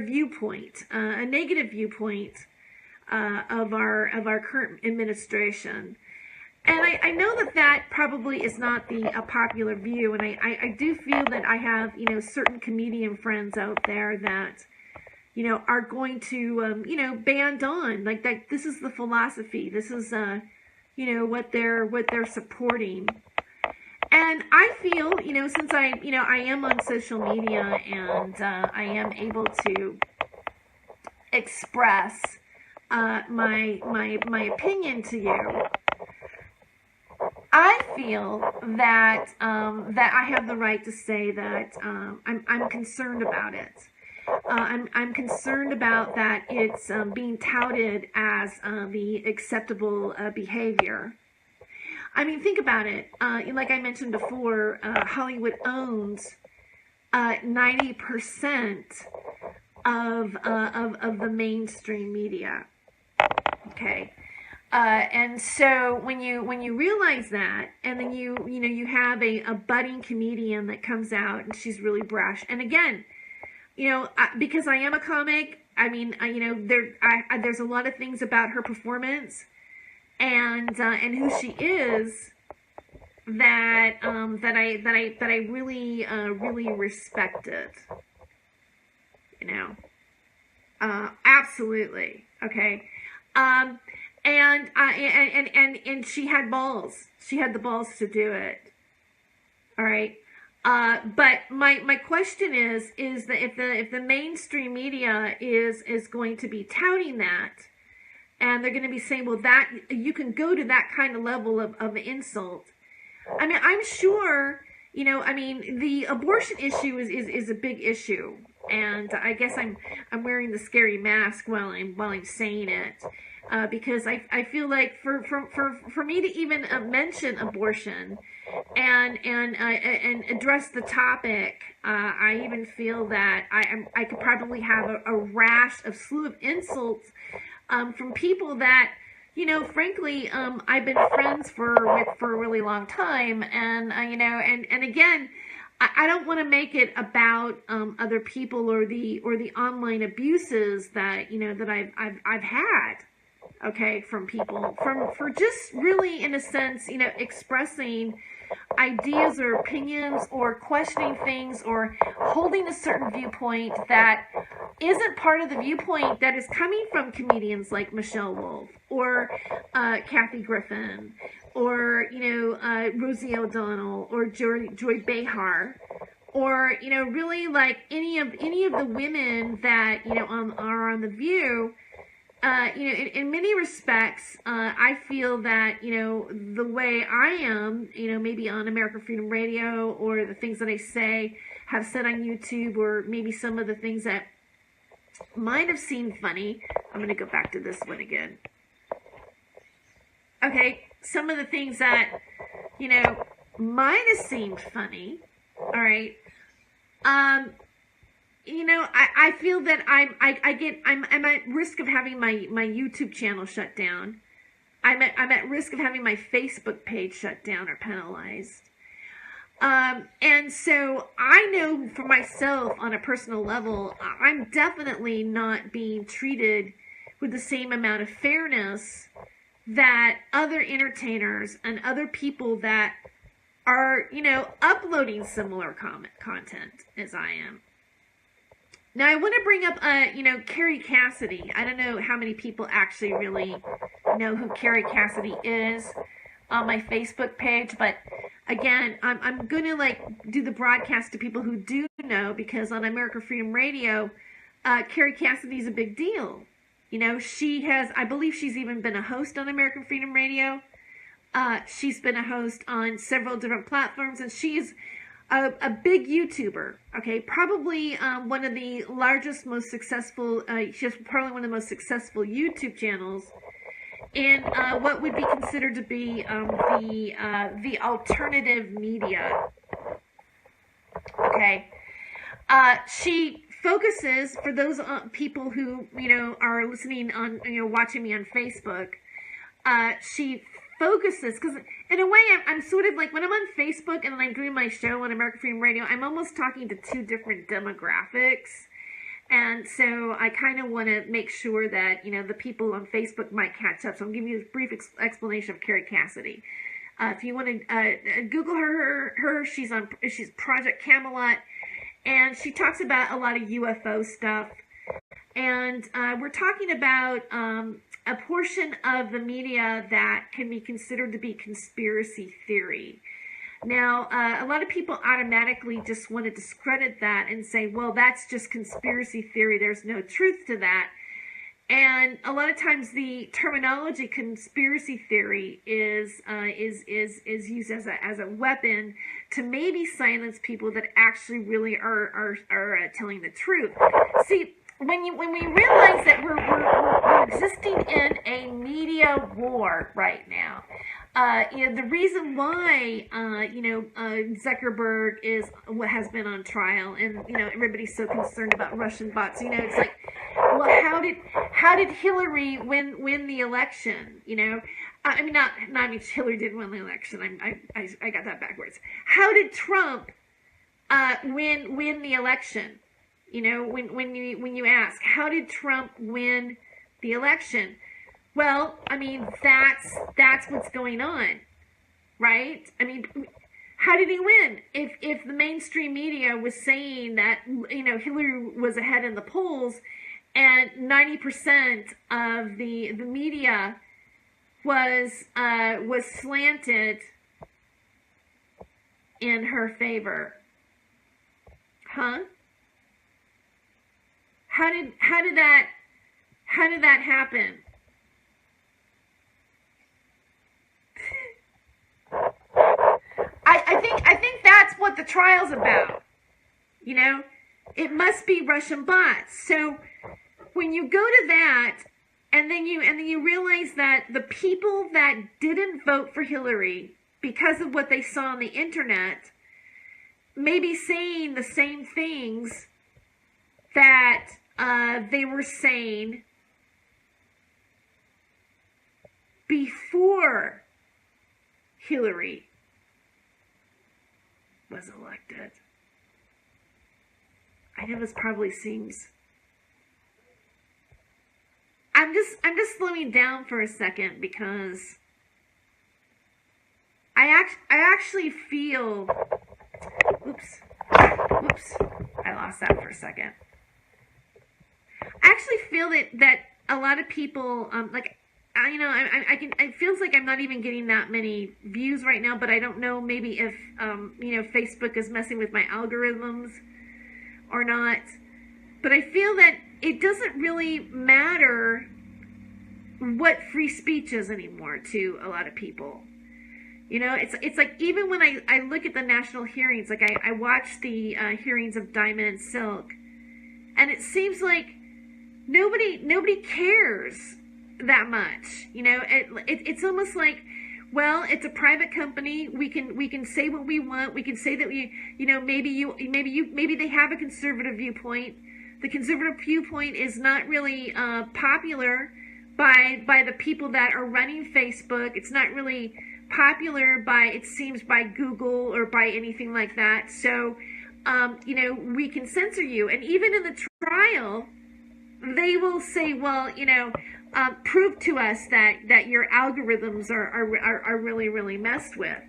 viewpoint, a negative viewpoint of our current administration. And I know that probably is not a popular view, and I do feel that I have certain comedian friends out there that are going to band on like that. This is the philosophy. This is what they're supporting. And I feel since I am on social media and I am able to express my opinion to you. I feel that I have the right to say that I'm concerned about it. I'm concerned about that it's being touted as the acceptable behavior. I mean, think about it. Like I mentioned before, Hollywood owns 90% of the mainstream media. Okay. And so when you realize that, and then you have a budding comedian that comes out and she's really brash, and again, because I am a comic, I mean, there's a lot of things about her performance and who she is that I really respected. Absolutely. Okay. And she had balls. She had the balls to do it. All right. But my question is that if the mainstream media is going to be touting that, and they're going to be saying, well, that you can go to that kind of level of insult. I mean, I'm sure, the abortion issue is a big issue, and I guess I'm wearing the scary mask while I'm saying it. Because I feel like for me to even mention abortion and address the topic, I even feel that I could probably have a slew of insults from people that frankly I've been friends with for a really long time, and and again, I don't want to make it about other people or the online abuses that that I've had. Okay, from people, for just really, in a sense, expressing ideas or opinions or questioning things or holding a certain viewpoint that isn't part of the viewpoint that is coming from comedians like Michelle Wolf or Kathy Griffin or, Rosie O'Donnell or Joy Behar, or, really like any of the women that, are on The View. In many respects, I feel that, the way I am, maybe on American Freedom Radio, or the things that I have said on YouTube, or maybe some of the things that might have seemed funny. I'm going to go back to this one again. Okay, some of the things that, might have seemed funny, all right, I feel that I'm at risk of having my YouTube channel shut down. I'm at risk of having my Facebook page shut down or penalized. And so I know for myself on a personal level, I'm definitely not being treated with the same amount of fairness that other entertainers and other people that are, uploading similar content as I am. Now, I want to bring up, Carrie Cassidy. I don't know how many people actually really know who Carrie Cassidy is on my Facebook page, but again, I'm going to, do the broadcast to people who do know, because on American Freedom Radio, Carrie Cassidy is a big deal. I believe she's even been a host on American Freedom Radio. She's been a host on several different platforms, and she's a big YouTuber, okay, probably one of the largest, most successful, she has probably one of the most successful YouTube channels in what would be considered to be the alternative media, okay. She focuses, for those people who, are listening on, watching me on Facebook, she focuses, because in a way I'm sort of like, when I'm on Facebook and I'm doing my show on American Freedom Radio, I'm almost talking to two different demographics. And so I kind of want to make sure that, the people on Facebook might catch up. So I'm giving you a brief explanation of Carrie Cassidy. If you want to Google her, she's Project Camelot, and she talks about a lot of UFO stuff. And we're talking about a portion of the media that can be considered to be conspiracy theory. Now, a lot of people automatically just want to discredit that and say, well, that's just conspiracy theory. There's no truth to that. And a lot of times the terminology conspiracy theory is used as a weapon to maybe silence people that actually really are telling the truth. See, when we realize that we're existing in a media war right now, the reason why Zuckerberg has been on trial, and everybody's so concerned about Russian bots. It's like, well, how did Hillary win the election? Hillary didn't win the election. I got that backwards. How did Trump win the election? When you ask, how did Trump win the election? Well, that's what's going on, right? How did he win? If the mainstream media was saying that, Hillary was ahead in the polls, and 90% of the media was slanted in her favor, huh? How did that happen? I think that's what the trial's about. It must be Russian bots. So when you go to that, and then you realize that the people that didn't vote for Hillary because of what they saw on the internet may be saying the same things that they were saying before Hillary was elected. I know this probably seems... I'm just slowing down for a second because I actually feel... Oops, I lost that for a second. I actually feel that a lot of people, it feels like I'm not even getting that many views right now, but I don't know maybe if, Facebook is messing with my algorithms or not. But I feel that it doesn't really matter what free speech is anymore to a lot of people. It's like, even when I look at the national hearings, like I watched the hearings of Diamond and Silk, and it seems like nobody cares that much. It's almost like, well, it's a private company. We can say what we want. We can say that maybe they have a conservative viewpoint. The conservative viewpoint is not really popular by the people that are running Facebook. It's not really popular by Google or by anything like that. So, we can censor you. And even in the trial, they will say, well, prove to us that your algorithms are really, really messed with.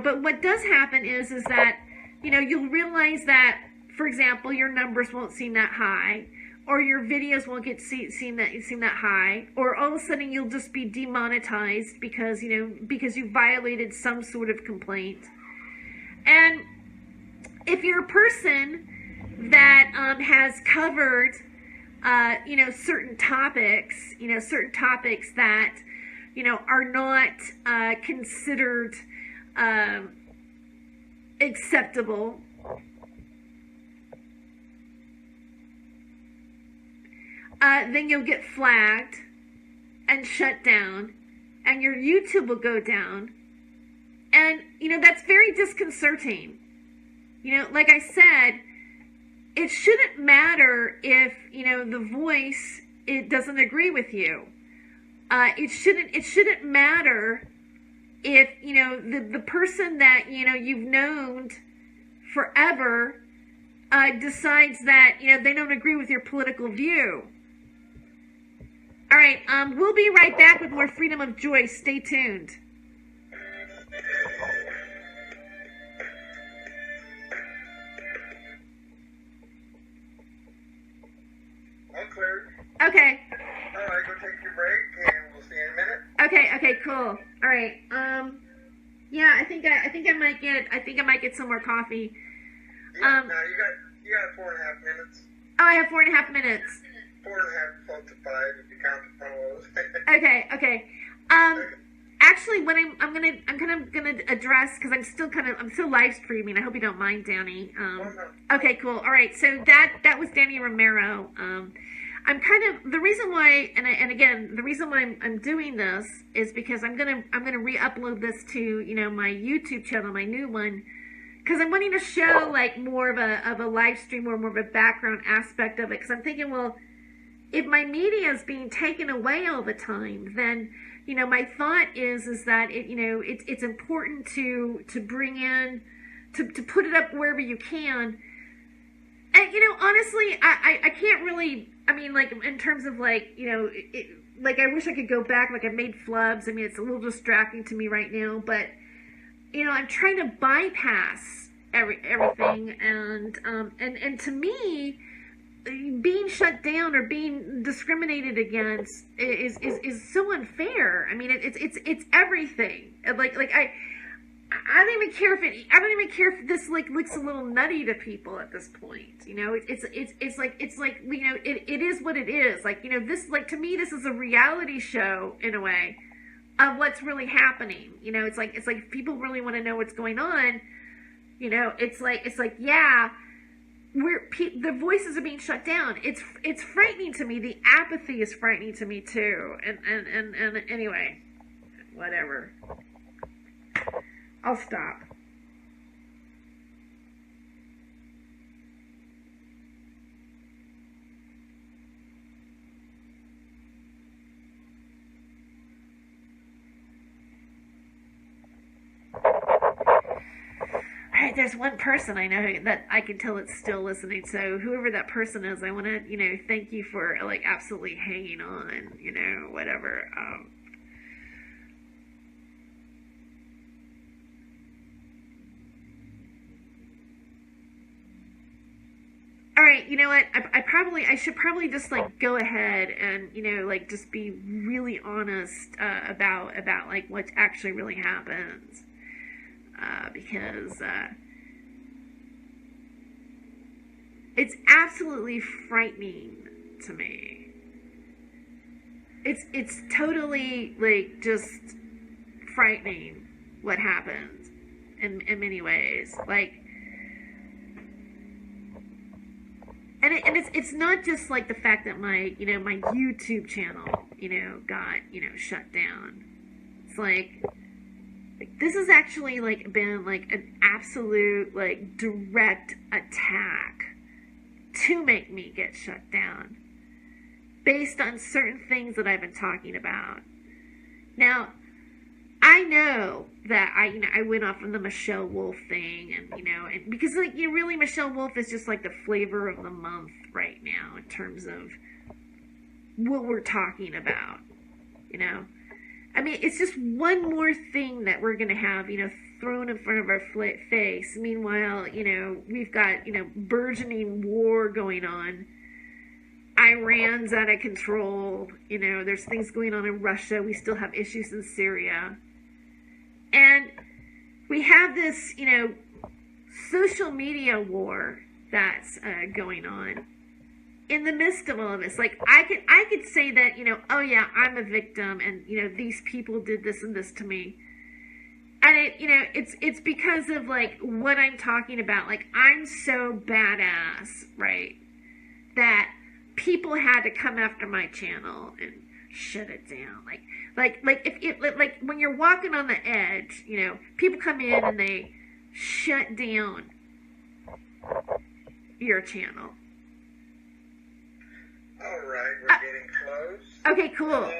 But what does happen is that, you'll realize that, for example, your numbers won't seem that high, or your videos won't get seem that high, or all of a sudden you'll just be demonetized because you violated some sort of complaint. And if you're a person that has covered certain topics that are not considered acceptable, then you'll get flagged and shut down, and your YouTube will go down. And, that's very disconcerting. Like I said, it shouldn't matter if, the voice, it doesn't agree with you. It shouldn't matter if, the person that, you've known forever decides that, they don't agree with your political view. All right, we'll be right back with more Freedom of Joyce. Stay tuned. I'm clear. Okay. All right, go take your break, and we'll see you in a minute. Okay, cool. All right. Yeah, I think I might get some more coffee. Yeah, no, you got 4.5 minutes. Oh, I have 4.5 minutes. 4.5 up to 5 if you count the promos. Okay. Actually, what I'm kind of gonna address, because I'm still live streaming. I hope you don't mind, Danny. No. Okay, cool. All right. So that was Danny Romero. I'm kind of, the reason why, and again, the reason why I'm doing this is because I'm gonna re-upload this to my YouTube channel, my new one, because I'm wanting to show like more of a live stream or more of a background aspect of it. Because I'm thinking, well, if my media is being taken away all the time, then my thought is that it's important to bring in, to put it up wherever you can. And honestly, I can't really. I mean, like, in terms of, like, like, I wish I could go back, like, I made flubs. I mean, it's a little distracting to me right now, but, I'm trying to bypass everything, and to me, being shut down or being discriminated against is so unfair. I mean, it's everything. I don't even care if this like looks a little nutty to people at this point. It's like it is what it is. Like, this, like, to me, this is a reality show in a way of what's really happening. It's like if people really want to know what's going on. It's like yeah, the voices are being shut down. It's frightening to me. The apathy is frightening to me too. And anyway, whatever. I'll stop. All right, there's one person I know that I can tell it's still listening. So whoever that person is, I want to, thank you for like absolutely hanging on, whatever. All right, you know what? I should probably just like go ahead and like just be really honest about like what actually really happens, because it's absolutely frightening to me. It's totally like just frightening what happens in many ways, like. And it's not just like the fact that my my YouTube channel got shut down. It's like this has actually like been like an absolute like direct attack to make me get shut down based on certain things that I've been talking about. Now, I know that I went off on the Michelle Wolf thing, and and because like really Michelle Wolf is just like the flavor of the month right now in terms of what we're talking about. I mean, it's just one more thing that we're gonna have thrown in front of our face. Meanwhile, we've got burgeoning war going on. Iran's out of control. There's things going on in Russia. We still have issues in Syria. And we have this, social media war that's going on in the midst of all of this. Like, I could say that, oh yeah, I'm a victim, and these people did this and this to me. And it's because of like what I'm talking about. Like, I'm so badass, right, that people had to come after my channel and shut it down. Like when you're walking on the edge, people come in and they shut down your channel. All right, we're getting close. Okay, cool.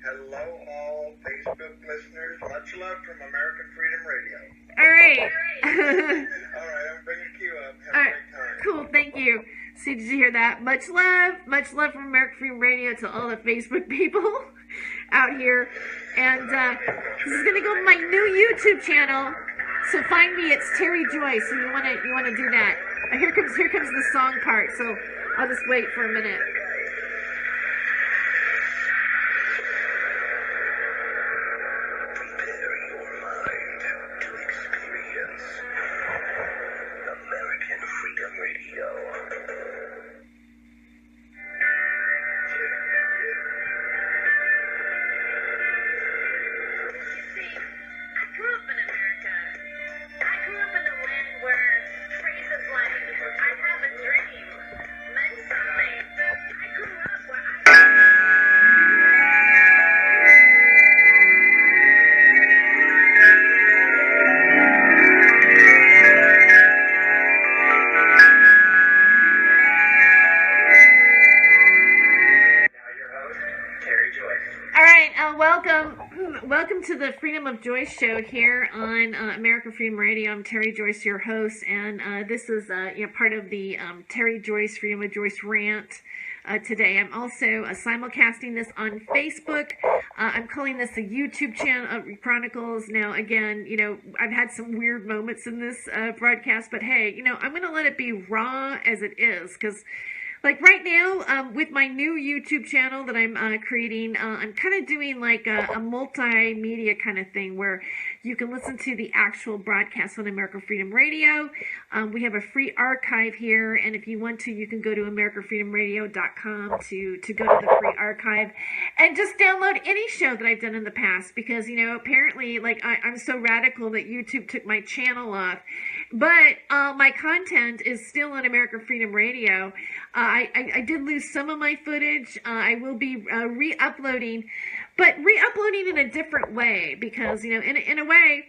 Hello, all Facebook listeners. Much love from American Freedom Radio. All right. All right, I'm bringing you up. Have a great time. Cool, thank you. See, did you hear that? Much love from American Freedom Radio to all the Facebook people out here. And this is gonna go to my new YouTube channel. So find me. It's Tere Joyce. So you wanna do that. Here comes the song part. So I'll just wait for a minute. Welcome to the Freedom of Joyce show here on American Freedom Radio. I'm Tere Joyce, your host, and this is part of the Tere Joyce Freedom of Joyce Rant today. I'm also simulcasting this on Facebook. I'm calling this a YouTube channel, Chronicles. Now, again, I've had some weird moments in this broadcast, but hey, I'm going to let it be raw as it is, because like right now, with my new YouTube channel that I'm creating, I'm kind of doing like a multimedia kind of thing where you can listen to the actual broadcast on American Freedom Radio. We have a free archive here, and if you want to, you can go to AmericanFreedomRadio.com to go to the free archive and just download any show that I've done in the past, because, apparently, like, I'm so radical that YouTube took my channel off. But my content is still on American Freedom Radio. I did lose some of my footage. I will be re-uploading, but re-uploading in a different way, because in a way,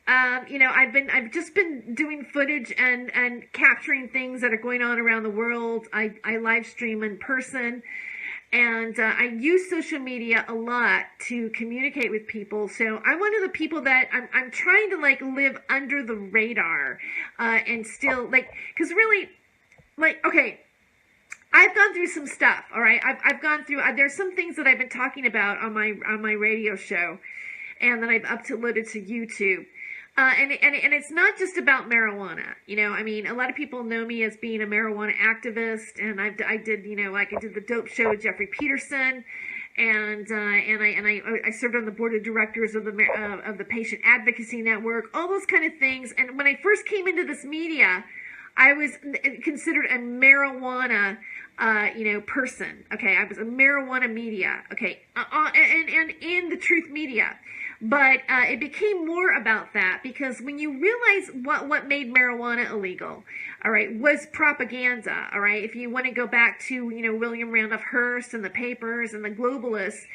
I've just been doing footage and capturing things that are going on around the world. I live stream in person. And I use social media a lot to communicate with people. So I'm one of the people that I'm trying to like live under the radar, and still like, because really, like, okay, I've gone through some stuff. All right, I've gone through. There's some things that I've been talking about on my radio show, and that I've uploaded to YouTube. And it's not just about marijuana, I mean, a lot of people know me as being a marijuana activist, and I did the dope show with Jeffrey Peterson, and I served on the board of directors of the Patient Advocacy Network, all those kind of things. And when I first came into this media, I was considered a marijuana person. Okay, I was a marijuana media. Okay, and in the truth media. But it became more about that, because when you realize what made marijuana illegal, all right, was propaganda, all right? If you want to go back to, William Randolph Hearst and the papers and the globalists,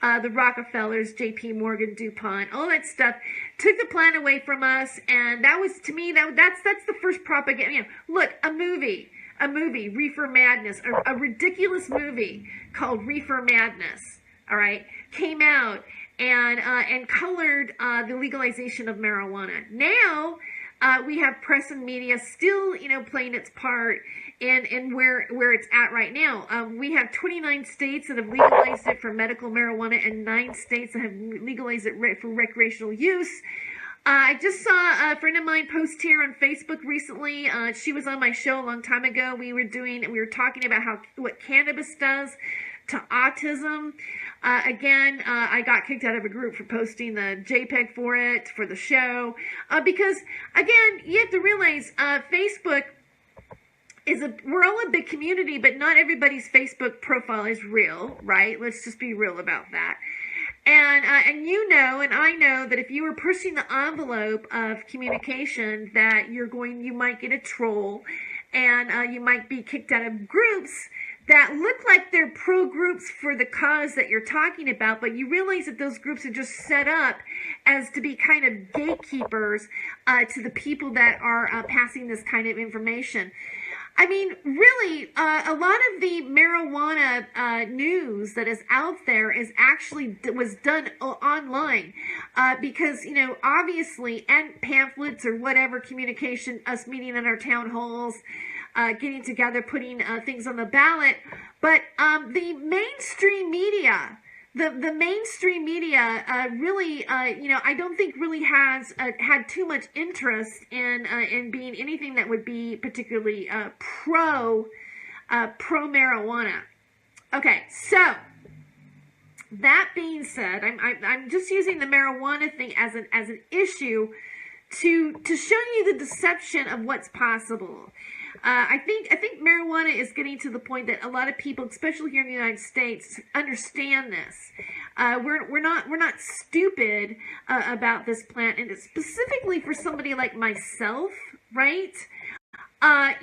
the Rockefellers, J.P. Morgan, DuPont, all that stuff took the plan away from us, and that was, to me, that's the first propaganda. Look, a movie, Reefer Madness, a ridiculous movie called Reefer Madness, all right, came out and colored the legalization of marijuana. Now we have press and media still, playing its part in where it's at right now. We have 29 states that have legalized it for medical marijuana, and 9 states that have legalized it for recreational use. I just saw a friend of mine post here on Facebook recently. She was on my show a long time ago. We were talking about what cannabis does to autism. Again, I got kicked out of a group for posting the JPEG for the show, because again, you have to realize Facebook we're all a big community, but not everybody's Facebook profile is real, right? Let's just be real about that. And you know, and I know that if you were pushing the envelope of communication, that you might get a troll, and you might be kicked out of groups that look like they're pro groups for the cause that you're talking about, but you realize that those groups are just set up as to be kind of gatekeepers to the people that are passing this kind of information. I mean, really, a lot of the marijuana news that is out there was done online because, you know, obviously, and pamphlets or whatever communication, us meeting in our town halls, getting together, putting things on the ballot. But the mainstream media, the mainstream media really, you know, I don't think really has had too much interest in being anything that would be particularly pro marijuana. Okay, so that being said, I'm just using the marijuana thing as an issue to show you the deception of what's possible. I think marijuana is getting to the point that a lot of people, especially here in the United States, understand this. We're not stupid about this plant, and it's specifically for somebody like myself, right?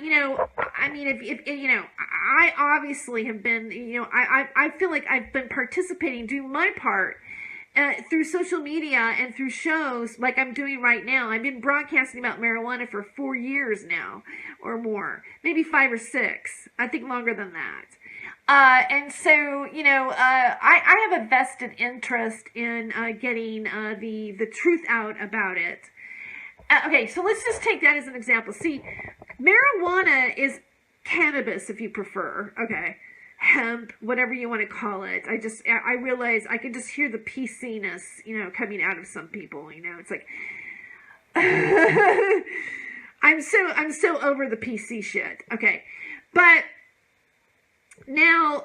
You know, I mean, if you know, I obviously have been, you know, I feel like I've been participating, doing my part. Through social media and through shows like I'm doing right now. I've been broadcasting about marijuana for 4 years now or more, maybe 5 or 6. I think longer than that. And so, you know, I have a vested interest in getting the truth out about it. Okay, so let's just take that as an example. See, marijuana is cannabis, if you prefer. Okay. Hemp, whatever you want to call it. I realize I can just hear the PC-ness, you know, coming out of some people, you know. It's like I'm so over the PC shit. Okay. But now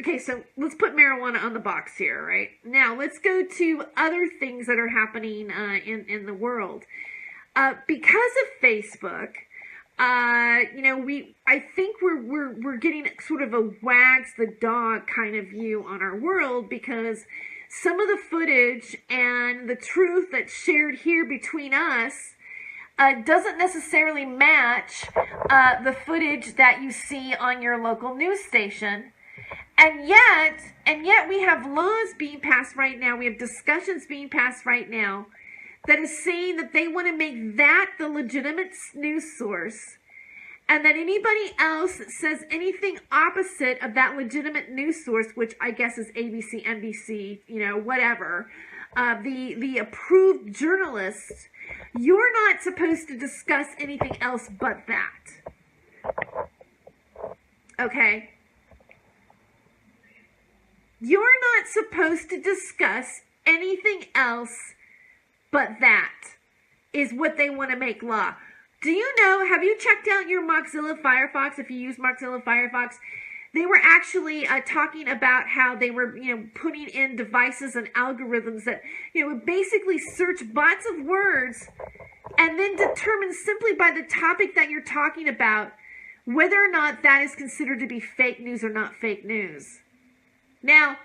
okay, so let's put marijuana on the box here, right? Now let's go to other things that are happening in the world. Because of Facebook, you know, I think we're getting sort of a wags the dog kind of view on our world, because some of the footage and the truth that's shared here between us doesn't necessarily match the footage that you see on your local news station. And yet we have laws being passed right now. We have discussions being passed right now that is saying that they want to make that the legitimate news source, and that anybody else that says anything opposite of that legitimate news source, which I guess is ABC, NBC, you know, whatever, the approved journalists, you're not supposed to discuss anything else but that. Okay? You're not supposed to discuss anything else but that is what they want to make law. Do you know, have you checked out your Mozilla Firefox? If you use Mozilla Firefox, they were actually talking about how they were, you know, putting in devices and algorithms that, you know, would basically search bots of words and then determine simply by the topic that you're talking about whether or not that is considered to be fake news or not fake news. Now,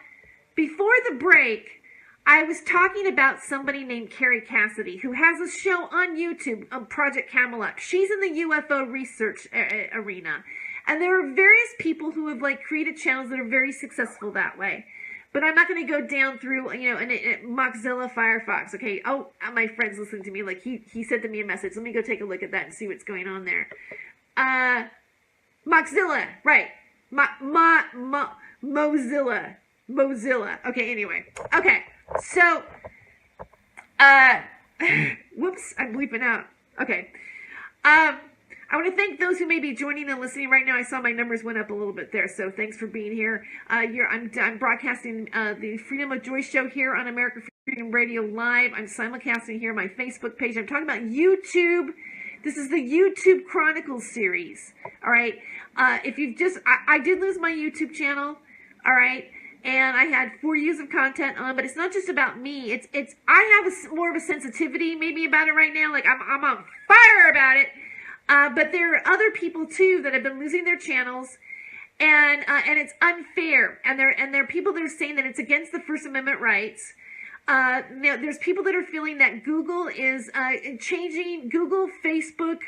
before the break, I was talking about somebody named Carrie Cassidy, who has a show on YouTube, Project Camelot. She's in the UFO research arena. And there are various people who have, like, created channels that are very successful that way. But I'm not going to go down through, you know, Mozilla Firefox. Okay, oh, my friend's listening to me. Like, he sent me a message. Let me go take a look at that and see what's going on there. Mozilla, right. Mozilla. Okay, anyway. Okay, so, whoops, I'm bleeping out. Okay. I want to thank those who may be joining and listening right now. I saw my numbers went up a little bit there, so thanks for being here. I'm broadcasting the Freedom of Joyce show here on American Freedom Radio Live. I'm simulcasting here on my Facebook page. I'm talking about YouTube. This is the YouTube Chronicles series. All right. If you've just, I did lose my YouTube channel. All right. And I had 4 years of content on, but it's not just about me. I have more of a sensitivity maybe about it right now. Like I'm on fire about it. But there are other people too that have been losing their channels, and it's unfair. And there are people that are saying that it's against the First Amendment rights. There's people that are feeling that Google is changing. Google, Facebook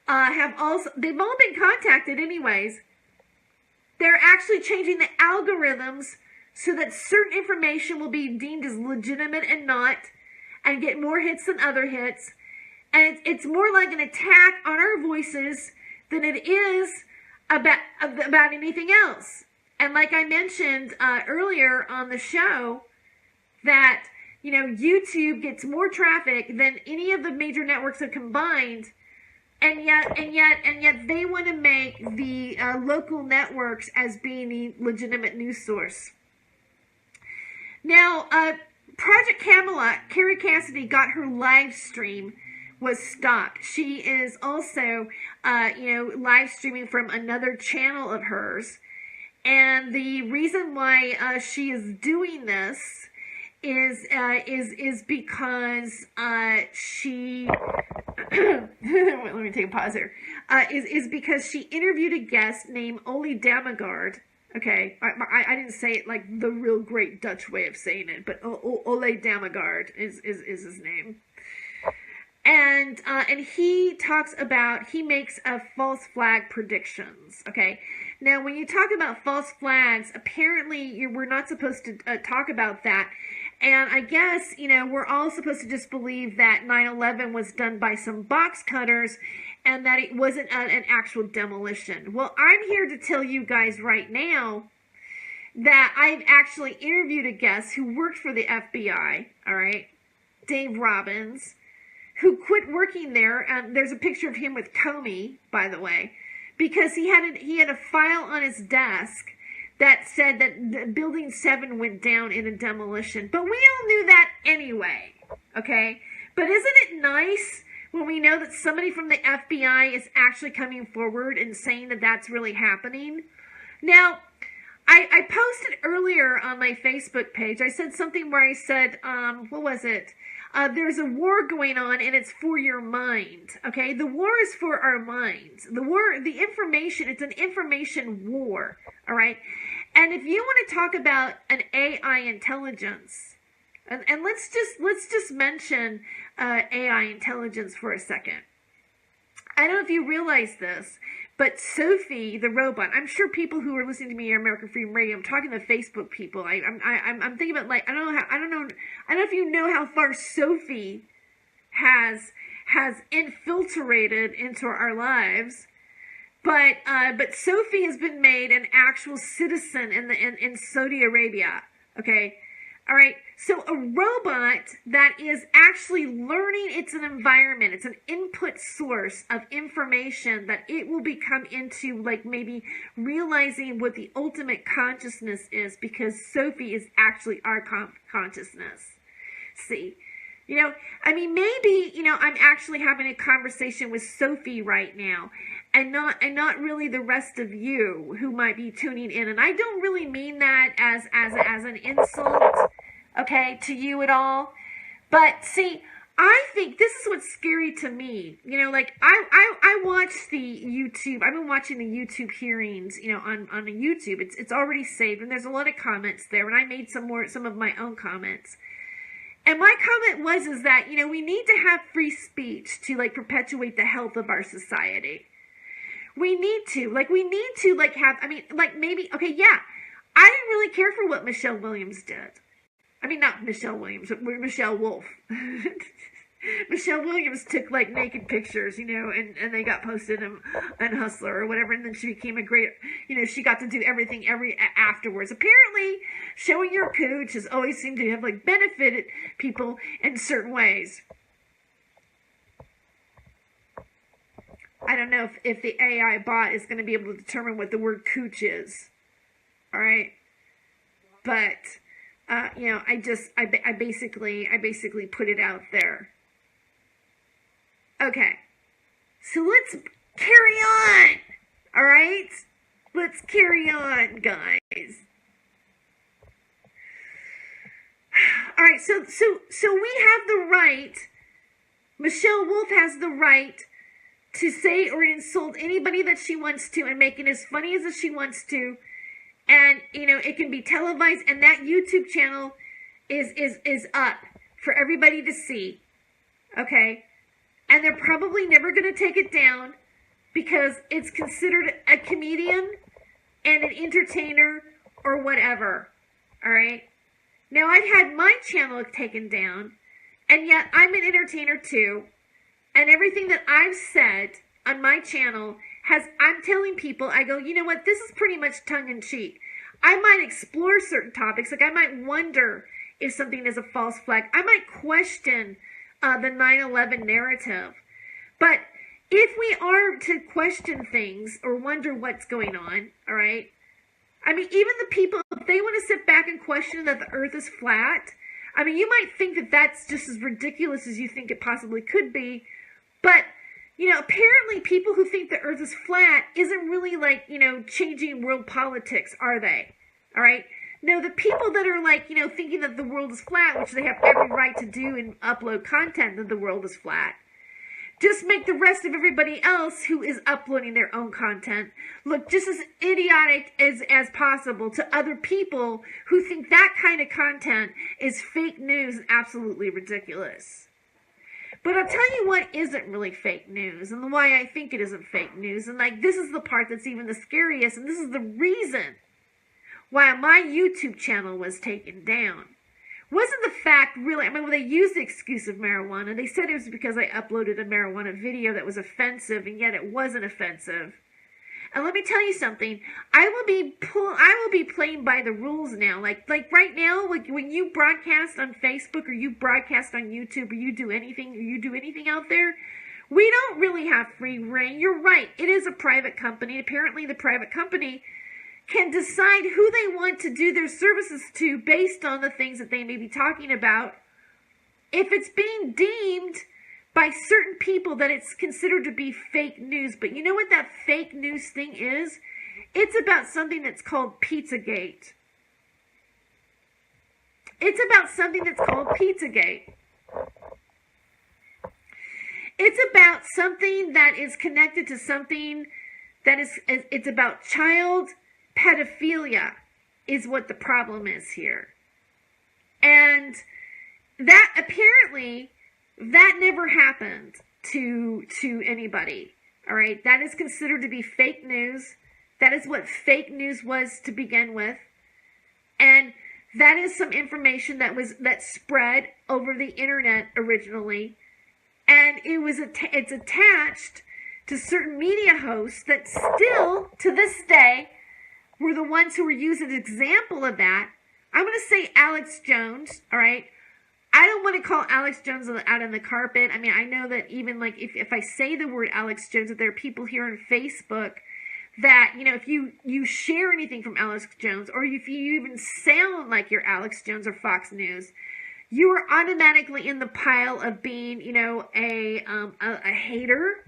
they've all been contacted anyways. They're actually changing the algorithms so that certain information will be deemed as legitimate and not, and get more hits than other hits. And it's more like an attack on our voices than it is about anything else. And like I mentioned earlier on the show, that YouTube gets more traffic than any of the major networks have combined, and yet they want to make the local networks as being the legitimate news source. Now, Project Camelot, Carrie Cassidy got her live stream was stopped. She is also, live streaming from another channel of hers. And the reason why she is doing this is because she let me take a pause here. Is because she interviewed a guest named Ole Damagard. Okay, I didn't say it like the real great Dutch way of saying it, but Ole Damagard is his name. And he talks about, he makes false flag predictions. Okay, now when you talk about false flags, apparently we're not supposed to talk about that. And I guess, we're all supposed to just believe that 9/11 was done by some box cutters and that it wasn't an actual demolition. Well, I'm here to tell you guys right now that I've actually interviewed a guest who worked for the FBI, all right, Dave Robbins, who quit working there. There's a picture of him with Comey, by the way, because he had a file on his desk that said that Building 7 went down in a demolition. But we all knew that anyway, okay? But isn't it nice when we know that somebody from the FBI is actually coming forward and saying that that's really happening? Now, I posted earlier on my Facebook page, I said something where I said, what was it? There's a war going on and it's for your mind, okay? The war is for our minds. The information, it's an information war, all right? And if you want to talk about an AI intelligence, and let's just mention AI intelligence for a second. I don't know if you realize this, but Sophie, the robot, I'm sure people who are listening to me on American Freedom Radio, I'm talking to Facebook people. I'm thinking about, like, I don't know if you know how far Sophie has infiltrated into our lives. But Sophie has been made an actual citizen in Saudi Arabia. Okay, all right. So a robot that is actually learning, it's an environment, it's an input source of information that it will become into, like maybe realizing what the ultimate consciousness is, because Sophie is actually our consciousness. See. Maybe, I'm actually having a conversation with Sophie right now, and not really the rest of you who might be tuning in. And I don't really mean that as an insult, okay, to you at all. But see, I think this is what's scary to me. I watched the YouTube. I've been watching the YouTube hearings, on YouTube. It's already saved, and there's a lot of comments there. And I made some of my own comments. And my comment is that, we need to have free speech to, perpetuate the health of our society. We need to, maybe, okay, yeah, I didn't really care for what Michelle Williams did. I mean, not Michelle Williams, but Michelle Wolf. Michelle Williams took, naked pictures, and they got posted on Hustler or whatever, and then she became a great, she got to do everything afterwards. Apparently, showing your cooch has always seemed to have, benefited people in certain ways. I don't know if the AI bot is going to be able to determine what the word cooch is. All right? But, I basically put it out there. Okay, so let's carry on, all right? Let's carry on, guys. All right, so we have the right, Michelle Wolf has the right to say or insult anybody that she wants to and make it as funny as she wants to. And, you know, it can be televised, and that YouTube channel is up for everybody to see. Okay? And they're probably never going to take it down because it's considered a comedian and an entertainer or whatever. All right? Now, I've had my channel taken down, and yet I'm an entertainer too. And everything that I've said on my channel I'm telling people, I go, you know what, this is pretty much tongue-in-cheek. I might explore certain topics, like I might wonder if something is a false flag. I might question the 9/11 narrative. But if we are to question things or wonder what's going on, all right, I mean, even the people, if they want to sit back and question that the earth is flat, I mean, you might think that that's just as ridiculous as you think it possibly could be. But, you know, apparently people who think the earth is flat isn't really like, you know, changing world politics, are they? All right? No, the people that are like, you know, thinking that the world is flat, which they have every right to do and upload content that the world is flat, just make the rest of everybody else who is uploading their own content look just as idiotic as possible to other people who think that kind of content is fake news and absolutely ridiculous. But I'll tell you what isn't really fake news and why I think it isn't fake news. And like, this is the part that's even the scariest. And this is the reason why my YouTube channel was taken down. Wasn't the fact really, I mean, when they used the excuse of marijuana, they said it was because I uploaded a marijuana video that was offensive, and yet it wasn't offensive. And let me tell you something, I will be playing by the rules now. Like right now, like when you broadcast on Facebook or you broadcast on YouTube or you do anything out there, we don't really have free reign. You're right, it is a private company. Apparently the private company can decide who they want to do their services to based on the things that they may be talking about. If it's being deemed by certain people that it's considered to be fake news. But you know what that fake news thing is? It's about something that's called Pizzagate. It's about something that's called Pizzagate. It's about something that is connected to something that it's about child pedophilia is what the problem is here. And that apparently, that never happened to anybody. All right, that is considered to be fake news. That is what fake news was to begin with. And that is some information that spread over the internet originally. And it's attached to certain media hosts that still, to this day, were the ones who were used as an example of that. I'm going to say Alex Jones, all right? I don't want to call Alex Jones out on the carpet. I mean, I know that even like if I say the word Alex Jones, that there are people here on Facebook that, you know, if you share anything from Alex Jones, or if you even sound like you're Alex Jones or Fox News, you are automatically in the pile of being, you know, a hater,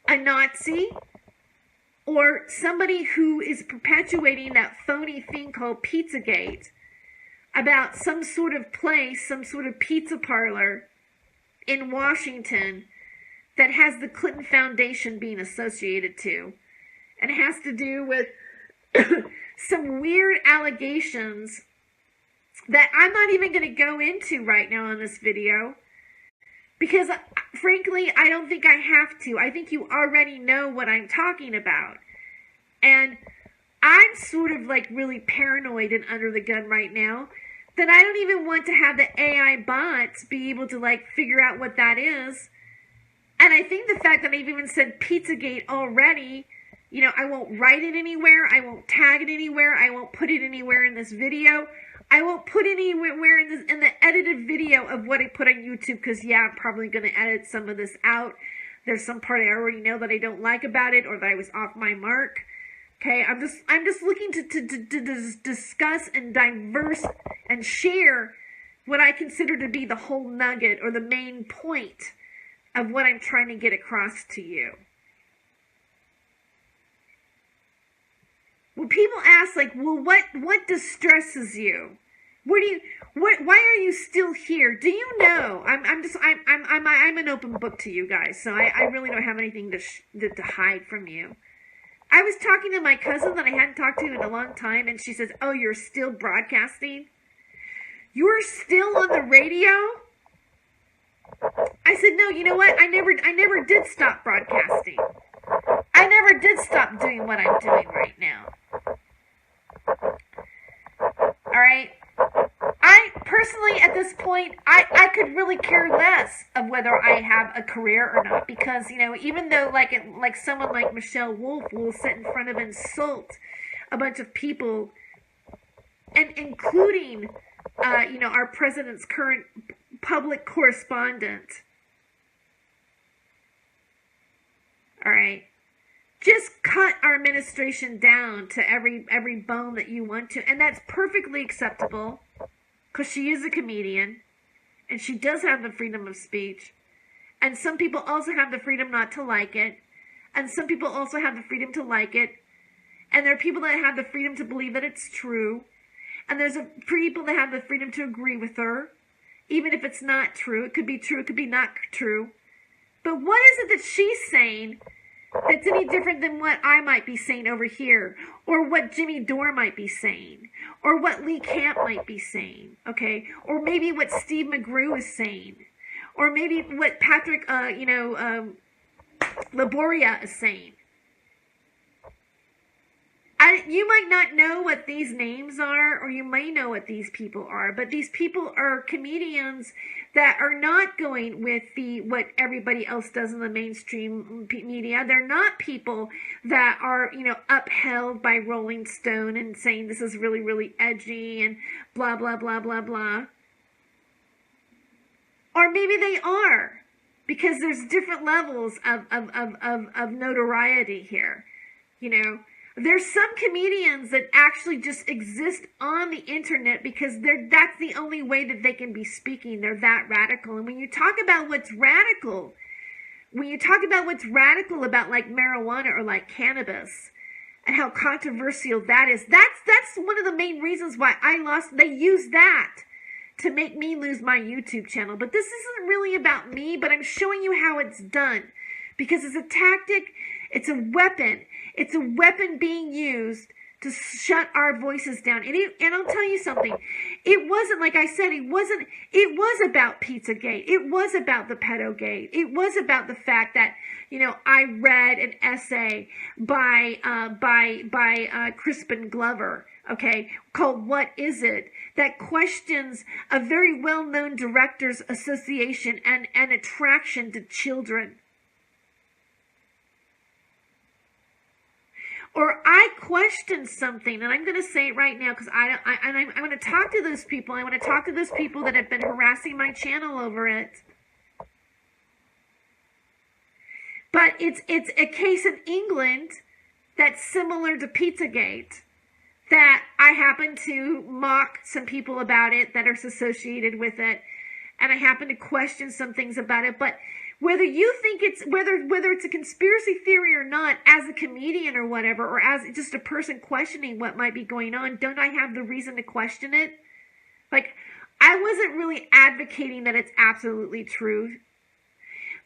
a Nazi, or somebody who is perpetuating that phony thing called Pizzagate about some sort of place, some sort of pizza parlor in Washington that has the Clinton Foundation being associated to. And it has to do with some weird allegations that I'm not even going to go into right now on this video. Because, frankly, I don't think I have to. I think you already know what I'm talking about. And I'm sort of like really paranoid and under the gun right now that I don't even want to have the AI bots be able to like figure out what that is. And I think the fact that I've even said Pizzagate already, you know, I won't write it anywhere. I won't tag it anywhere. I won't put it anywhere in this video. I won't put it anywhere in the edited video of what I put on YouTube, because yeah, I'm probably going to edit some of this out. There's some part I already know that I don't like about it, or that I was off my mark. Okay, I'm just looking to discuss and diverse and share what I consider to be the whole nugget or the main point of what I'm trying to get across to you. When people ask, like, well, what distresses you? What Why are you still here? Do you know? I'm an open book to you guys, so I really don't have anything to hide from you. I was talking to my cousin that I hadn't talked to in a long time, and she says, "Oh, you're still broadcasting? You're still on the radio?" I said, "No, you know what? I never did stop broadcasting. I never did stop doing what I'm doing right now. All right? I personally, at this point, I could really care less of whether I have a career or not, because, you know, even though like someone like Michelle Wolf will sit in front of and insult a bunch of people, and including, you know, our president's current public correspondent. All right. Just cut our administration down to every bone that you want to, and that's perfectly acceptable, because she is a comedian, and she does have the freedom of speech, and some people also have the freedom not to like it, and some people also have the freedom to like it, and there are people that have the freedom to believe that it's true, and there's people that have the freedom to agree with her, even if it's not true. It could be true, it could be not true. But what is it that she's saying that's any different than what I might be saying over here, or what Jimmy Dore might be saying, or what Lee Camp might be saying, okay? Or maybe what Steve McGrew is saying, or maybe what Patrick, Laboria is saying. You might not know what these names are, or you may know what these people are, but these people are comedians that are not going with what everybody else does in the mainstream media. They're not people that are, you know, upheld by Rolling Stone and saying this is really, really edgy and blah, blah, blah, blah, blah. Or maybe they are, because there's different levels of notoriety here, you know. There's some comedians that actually just exist on the internet because that's the only way that they can be speaking. They're that radical. And when you talk about what's radical, about like marijuana or like cannabis and how controversial that is, that's one of the main reasons why they used that to make me lose my YouTube channel. But this isn't really about me, but I'm showing you how it's done, because it's a tactic, it's a weapon. It's a weapon being used to shut our voices down. And I'll tell you something. It wasn't, like I said, it was about Pizzagate. It was about the pedogate. It was about the fact that, you know, I read an essay by Crispin Glover, okay, called "What Is It?" that questions a very well-known directors association and attraction to children. Or I question something, and I'm going to say it right now, because I'm going to talk to those people. I want to talk to those people that have been harassing my channel over it. But it's a case in England that's similar to Pizzagate, that I happen to mock some people about it that are associated with it, and I happen to question some things about it. But whether you think whether it's a conspiracy theory or not, as a comedian or whatever, or as just a person questioning what might be going on, don't I have the reason to question it? Like, I wasn't really advocating that it's absolutely true.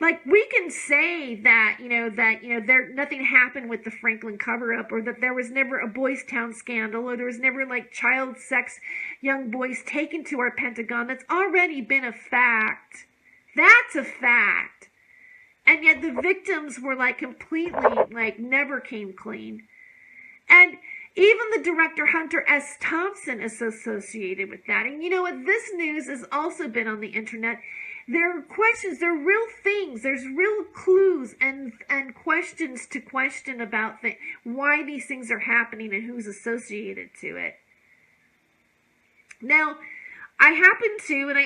Like, we can say that, nothing happened with the Franklin cover-up, or that there was never a Boys Town scandal, or there was never, like, child sex, young boys taken to our Pentagon. That's already been a fact. That's a fact. And yet the victims were, like, completely, like, never came clean. And even the director Hunter S. Thompson is associated with that. And you know what? This news has also been on the internet. There are questions, there are real things, there's real clues and questions to question about why these things are happening and who's associated to it. Now, I happen to, and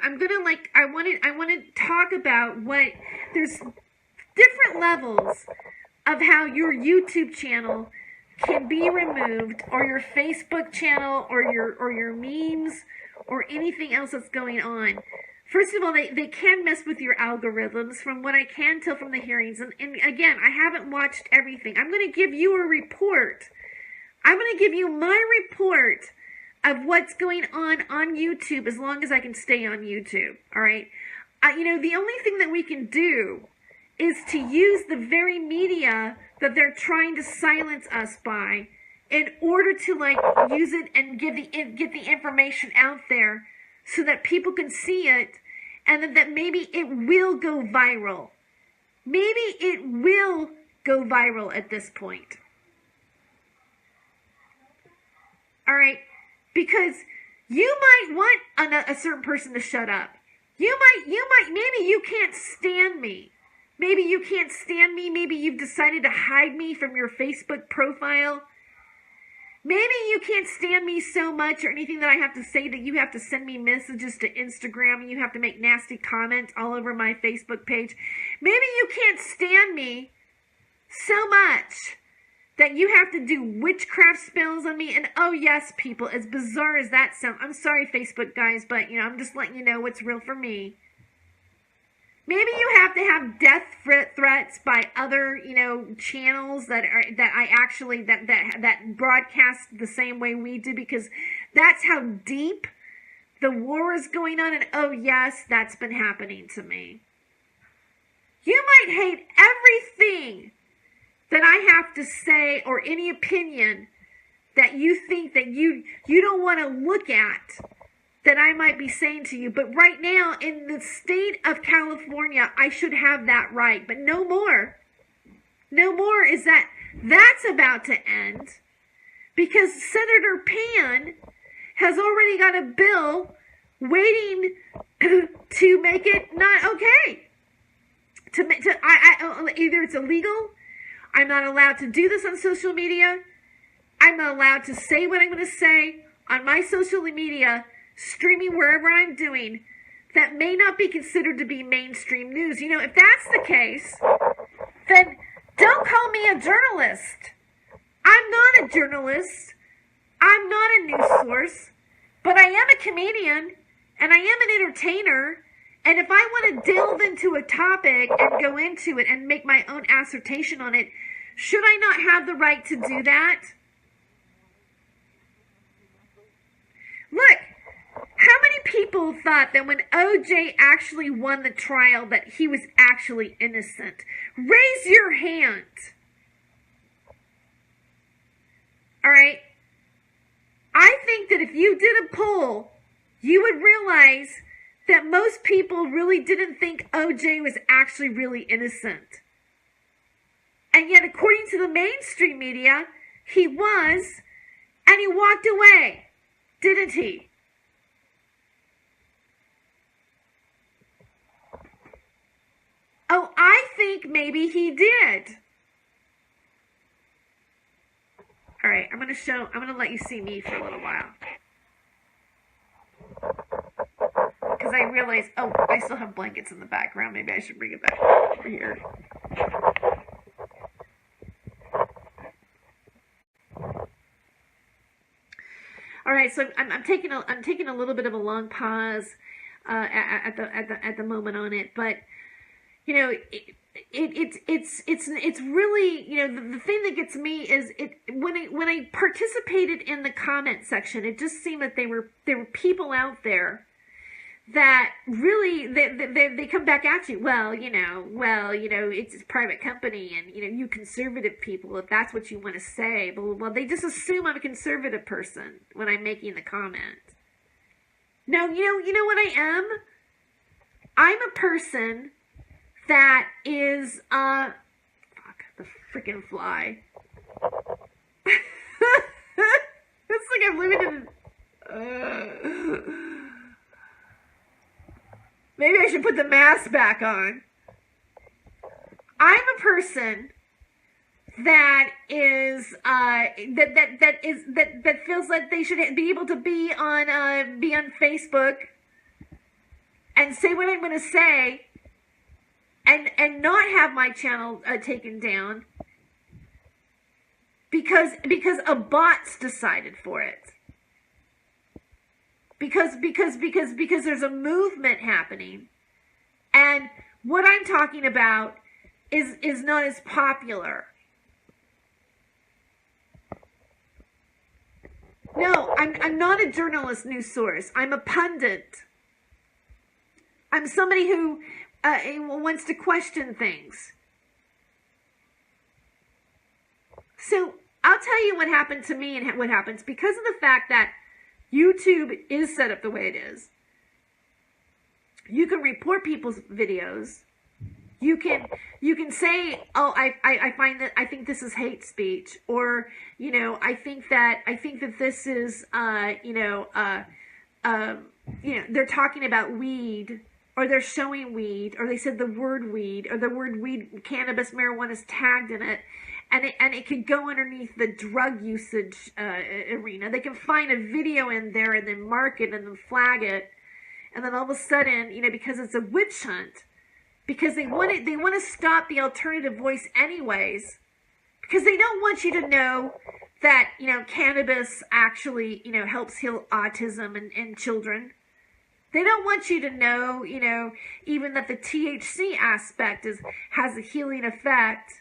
I'm gonna, like, I want to talk about what, there's different levels of how your YouTube channel can be removed, or your Facebook channel, or your memes, or anything else that's going on. First of all, they can mess with your algorithms, from what I can tell from the hearings. And again, I haven't watched everything. I'm going to give you a report. I'm going to give you my report of what's going on YouTube as long as I can stay on YouTube. All right. The only thing that we can do is to use the very media that they're trying to silence us by in order to use it and get the information out there so that people can see it, and that maybe it will go viral. Maybe it will go viral at this point. All right, because you might want a certain person to shut up. Maybe you can't stand me. Maybe you can't stand me. Maybe you've decided to hide me from your Facebook profile. Maybe you can't stand me so much or anything that I have to say that you have to send me messages to Instagram and you have to make nasty comments all over my Facebook page. Maybe you can't stand me so much that you have to do witchcraft spells on me. And oh yes, people, as bizarre as that sounds, I'm sorry, Facebook guys, but I'm just letting you know what's real for me. Maybe you have to have death threats by other, channels that broadcast the same way we do, because that's how deep the war is going on. And oh yes, that's been happening to me. You might hate everything that I have to say, or any opinion that you think that you don't want to look at that I might be saying to you. But right now, in the state of California, I should have that right. But no more. No more is that's about to end. Because Senator Pan has already got a bill waiting to make it not okay. Either it's illegal, I'm not allowed to do this on social media, I'm not allowed to say what I'm going to say on my social media, streaming wherever I'm doing, that may not be considered to be mainstream news. If that's the case, then don't call me a journalist. I'm not a journalist. I'm not a news source. But I am a comedian, and I am an entertainer. And if I want to delve into a topic and go into it and make my own assertion on it, should I not have the right to do that? Look, how many people thought that when OJ actually won the trial that he was actually innocent? Raise your hand. All right? I think that if you did a poll, you would realize that most people really didn't think OJ was actually really innocent. And yet, according to the mainstream media, he was, and he walked away, didn't he? Oh, I think maybe he did. All right, I'm going to let you see me for a little while. Because I realized, I still have blankets in the background. Maybe I should bring it back over here. All right, so I'm taking a little bit of a long pause at the moment on it, but it's really, the thing that gets me is when I participated in the comment section, it just seemed that there were people out there that really they come back at you. Well, it's a private company, and you conservative people, if that's what you want to say, well, they just assume I'm a conservative person when I'm making the comment. No, you know what I am? I'm a person that is fuck the freaking fly. It's like I'm living in maybe I should put the mask back on. I'm a person that is that feels like they should be able to be on Facebook and say what I'm going to say, and not have my channel taken down because a bot's decided for it. Because there's a movement happening, and what I'm talking about is not as popular. No, I'm not a journalist news source. I'm a pundit. I'm somebody who wants to question things. So I'll tell you what happened to me and what happens because of the fact that YouTube is set up the way it is. You can report people's videos. You can say, oh, I think this is hate speech, or I think that this is they're talking about weed, or they're showing weed, or they said the word weed, or the word weed, cannabis, marijuana is tagged in it, and it could go underneath the drug usage arena. They can find a video in there and then mark it and then flag it, and then all of a sudden, because it's a witch hunt. Because they want to stop the alternative voice anyways, because they don't want you to know that cannabis actually helps heal autism in children. They don't want you to know even that the THC aspect has a healing effect.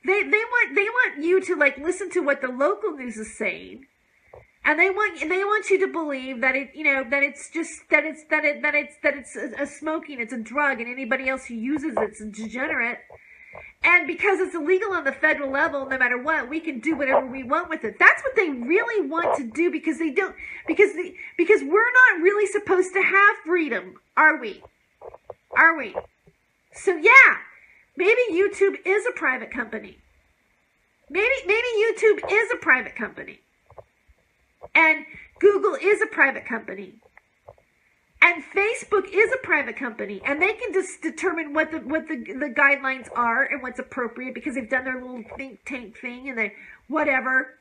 They want you to listen to what the local news is saying. And they want you to believe that it's a smoking, it's a drug, and anybody else who uses it's a degenerate. And because it's illegal on the federal level, no matter what, we can do whatever we want with it. That's what they really want to do because we're not really supposed to have freedom, are we? Are we? So yeah, maybe YouTube is a private company. Maybe YouTube is a private company. And Google is a private company. And Facebook is a private company. And they can just determine what the guidelines are and what's appropriate because they've done their little think tank thing and they whatever.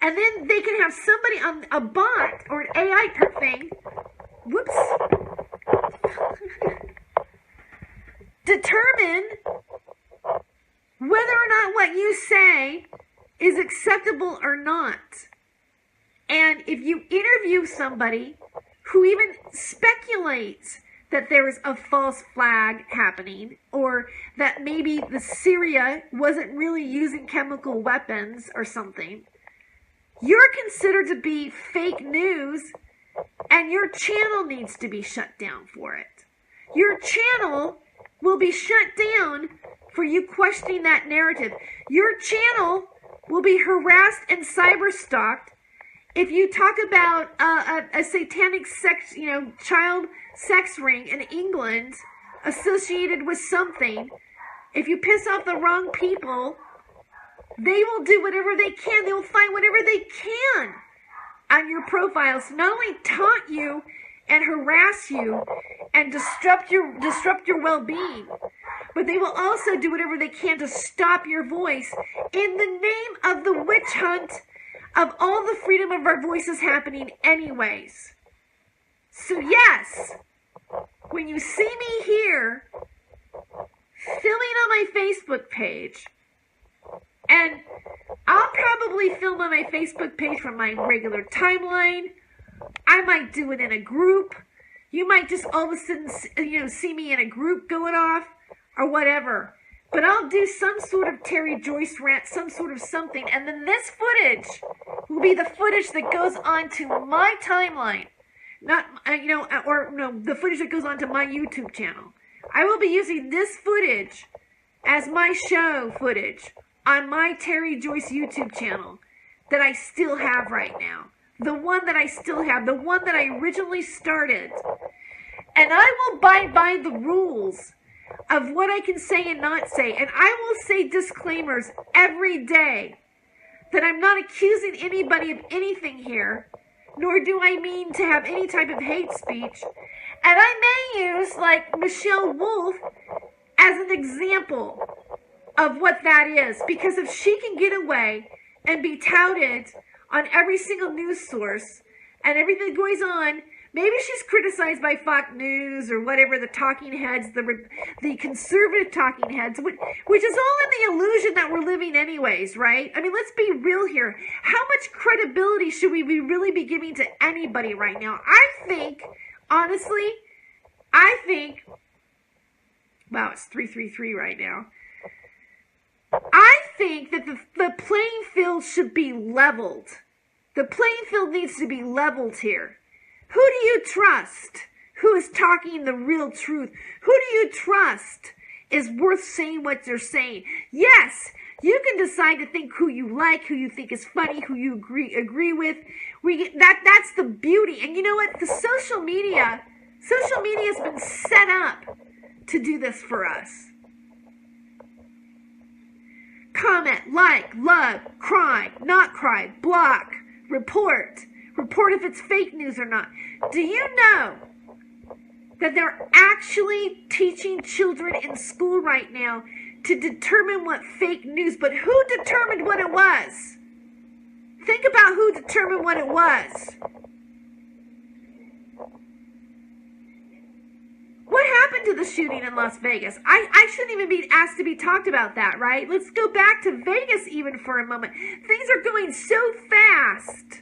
And then they can have somebody on a bot or an AI type thing. Whoops. Determine whether or not what you say is acceptable or not. And if you interview somebody who even speculates that there is a false flag happening, or that maybe the Syria wasn't really using chemical weapons or something, you're considered to be fake news, and your channel needs to be shut down for it. Your channel will be shut down for you questioning that narrative. Your channel will be harassed and cyber-stalked if you talk about a satanic sex, child sex ring in England associated with something. If you piss off the wrong people, they will do whatever they can. They will find whatever they can on your profiles to not only taunt you and harass you and disrupt your well-being, but they will also do whatever they can to stop your voice in the name of the witch hunt of all the freedom of our voices happening anyways. So yes, when you see me here filming on my Facebook page, and I'll probably film on my Facebook page from my regular timeline. I might do it in a group. You might just all of a sudden, see me in a group going off or whatever. But I'll do some sort of Tere Joyce rant, some sort of something. And then this footage will be the footage that goes onto my timeline. The footage that goes onto my YouTube channel. I will be using this footage as my show footage on my Tere Joyce YouTube channel that I still have right now. The one that I still have. The one that I originally started. And I will abide by the rules of what I can say and not say. And I will say disclaimers every day that I'm not accusing anybody of anything here, nor do I mean to have any type of hate speech. And I may use, like, Michelle Wolf as an example of what that is. Because if she can get away and be touted on every single news source and everything that goes on, maybe she's criticized by Fox News or whatever, the talking heads, the conservative talking heads, which is all in the illusion that we're living anyways, right? I mean, let's be real here. How much credibility should we really be giving to anybody right now? I think, honestly, wow, it's 333 right now. I think that the playing field should be leveled. The playing field needs to be leveled here. Who do you trust? Who is talking the real truth? Who do you trust is worth saying what they're saying? Yes, you can decide to think who you like, who you think is funny, who you agree with. That's the beauty. And you know what? The social media has been set up to do this for us. Comment, like, love, cry, not cry, block, report if it's fake news or not. Do you know that they're actually teaching children in school right now to determine what fake news, but who determined what it was? Think about who determined what it was. What happened to the shooting in Las Vegas? I shouldn't even be asked to be talked about that, right? Let's go back to Vegas even for a moment. Things are going so fast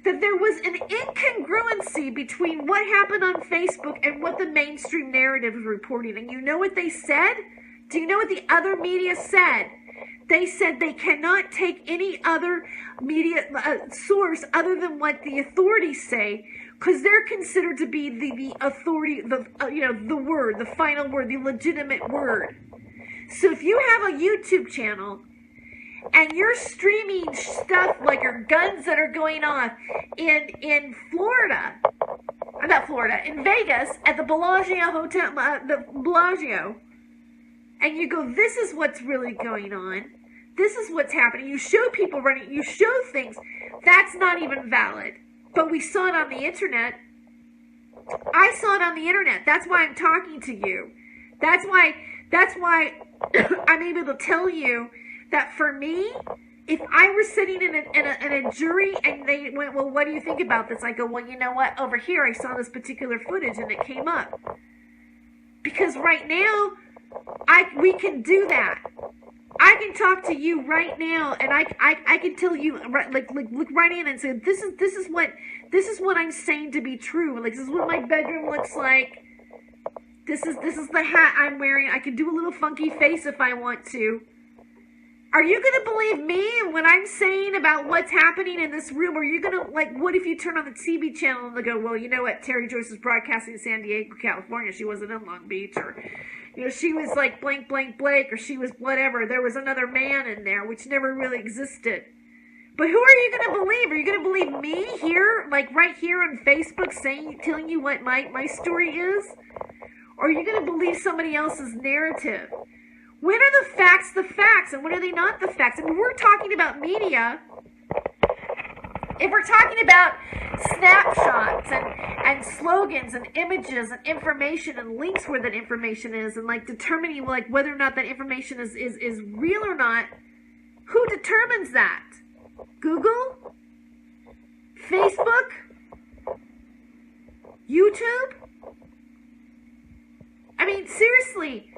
that there was an incongruency between what happened on Facebook and what the mainstream narrative was reporting. And you know what they said? Do you know what the other media said? They said they cannot take any other media source other than what the authorities say, because they're considered to be the authority, the word, the final word, the legitimate word. So if you have a YouTube channel and you're streaming stuff like your guns that are going off in Florida, not Florida, in Vegas at the Bellagio Hotel, the Bellagio, and you go, this is what's really going on. This is what's happening. You show people running, you show things. That's not even valid. But we saw it on the internet. I saw it on the internet. That's why I'm talking to you. That's why I'm able to tell you that for me, if I were sitting in a jury and they went, well, what do you think about this? I go, well, you know what? Over here, I saw this particular footage and it came up. Because right now, we can do that. I can talk to you right now, and I can tell you, like look right in and say, this is what I'm saying to be true. Like, this is what my bedroom looks like. This is the hat I'm wearing. I can do a little funky face if I want to. Are you gonna believe me when I'm saying about what's happening in this room? Are you gonna, like, what if you turn on the TV channel and they go, well, you know what, Tere Joyce is broadcasting in San Diego, California. She wasn't in Long Beach, or, you know, she was like blank, blank, blank, or she was whatever. There was another man in there, which never really existed. But who are you going to believe? Are you going to believe me here, like right here on Facebook, telling you what my story is? Or are you going to believe somebody else's narrative? When are the facts, and when are they not the facts? I mean, we're talking about media. If we're talking about snapshots and slogans and images and information and links where that information is, and like determining like whether or not that information is real or not, who determines that? Google? Facebook? YouTube? I mean, seriously,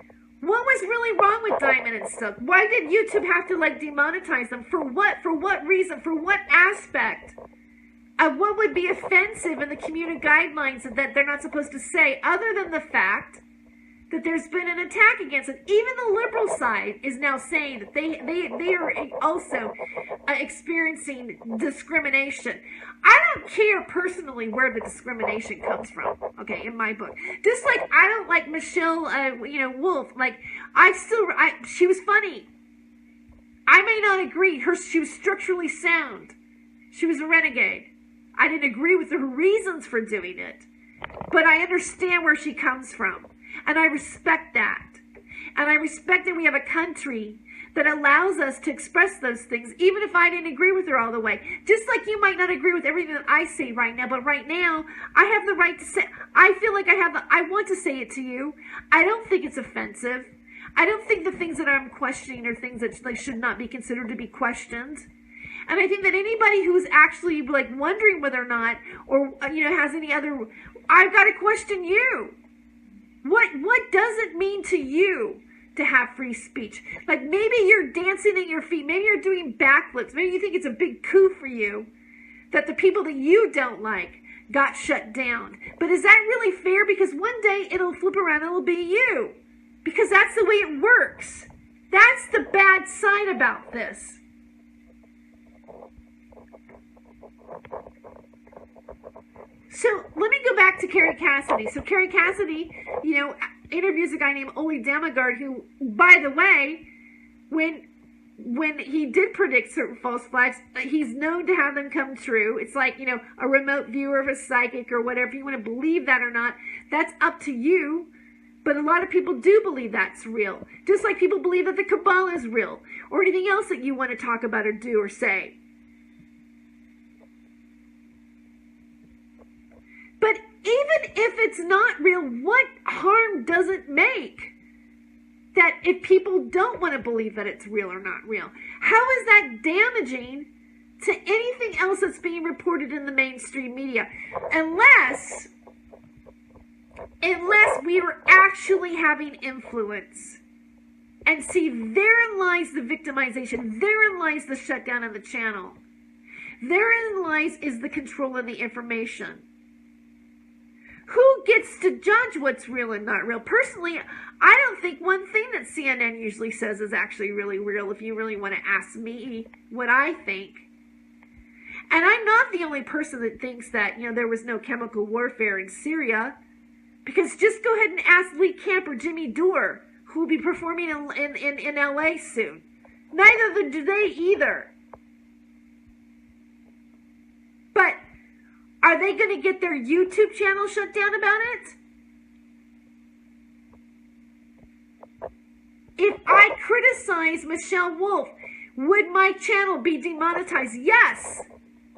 what was really wrong with Diamond and Silk? Why did YouTube have to like demonetize them? For what? For what reason? For what aspect? What would be offensive in the community guidelines that they're not supposed to say, other than the fact that there's been an attack against it? Even the liberal side is now saying that they are also experiencing discrimination. I don't care personally where the discrimination comes from, okay, in my book. Just like I don't like Michelle, Wolf. Like, she was funny. I may not agree. She was structurally sound. She was a renegade. I didn't agree with her reasons for doing it, but I understand where she comes from, and I respect that. And I respect that we have a country that allows us to express those things, even if I didn't agree with her all the way. Just like you might not agree with everything that I say right now, but right now, I have the right to say, I feel like I want to say it to you. I don't think it's offensive. I don't think the things that I'm questioning are things that like should not be considered to be questioned. And I think that anybody who's actually like wondering whether or not, or has any other, I've got to question you. What does it mean to you to have free speech? Like, maybe you're dancing at your feet, maybe you're doing backflips, maybe you think it's a big coup for you that the people that you don't like got shut down. But is that really fair? Because one day it'll flip around and it'll be you. Because that's the way it works. That's the bad side about this. So let me go back to Carrie Cassidy. So Carrie Cassidy, interviews a guy named Ole Damagard, who, by the way, when he did predict certain false flags, he's known to have them come true. It's like, a remote viewer of a psychic or whatever. If you want to believe that or not, that's up to you. But a lot of people do believe that's real. Just like people believe that the Kabbalah is real, or anything else that you want to talk about or do or say. But even if it's not real, what harm does it make? That if people don't want to believe that it's real or not real, how is that damaging to anything else that's being reported in the mainstream media? Unless we are actually having influence. And see, therein lies the victimization. Therein lies the shutdown of the channel. Therein lies is the control of the information. Who gets to judge what's real and not real? Personally, I don't think one thing that CNN usually says is actually really real, if you really want to ask me what I think. And I'm not the only person that thinks that, there was no chemical warfare in Syria. Because just go ahead and ask Lee Camp or Jimmy Dore, who will be performing in LA soon. Neither do they either. But are they going to get their YouTube channel shut down about it? If I criticize Michelle Wolf, would my channel be demonetized? Yes.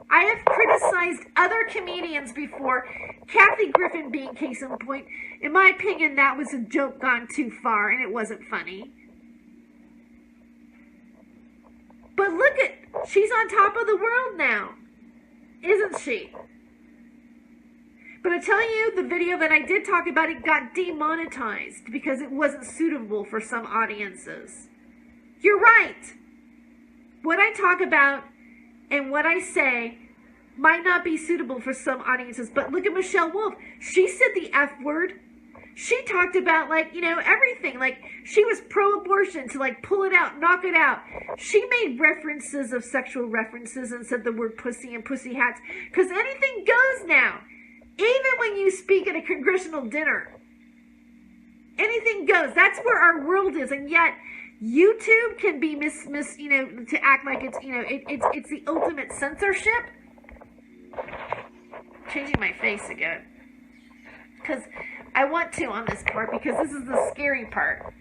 I have criticized other comedians before, Kathy Griffin being case in point. In my opinion, that was a joke gone too far, and it wasn't funny. But look she's on top of the world now, isn't she? But I tell you, the video that I did talk about, it got demonetized because it wasn't suitable for some audiences. You're right. What I talk about and what I say might not be suitable for some audiences, but look at Michelle Wolf. She said the F word. She talked about, everything. She was pro-abortion to, pull it out, knock it out. She made references of sexual references and said the word pussy and pussy hats, because anything goes now. Even when you speak at a congressional dinner, anything goes. That's where our world is, and yet YouTube can be to act like it's, it's the ultimate censorship. Changing my face again, because I want to on this part, because this is the scary part.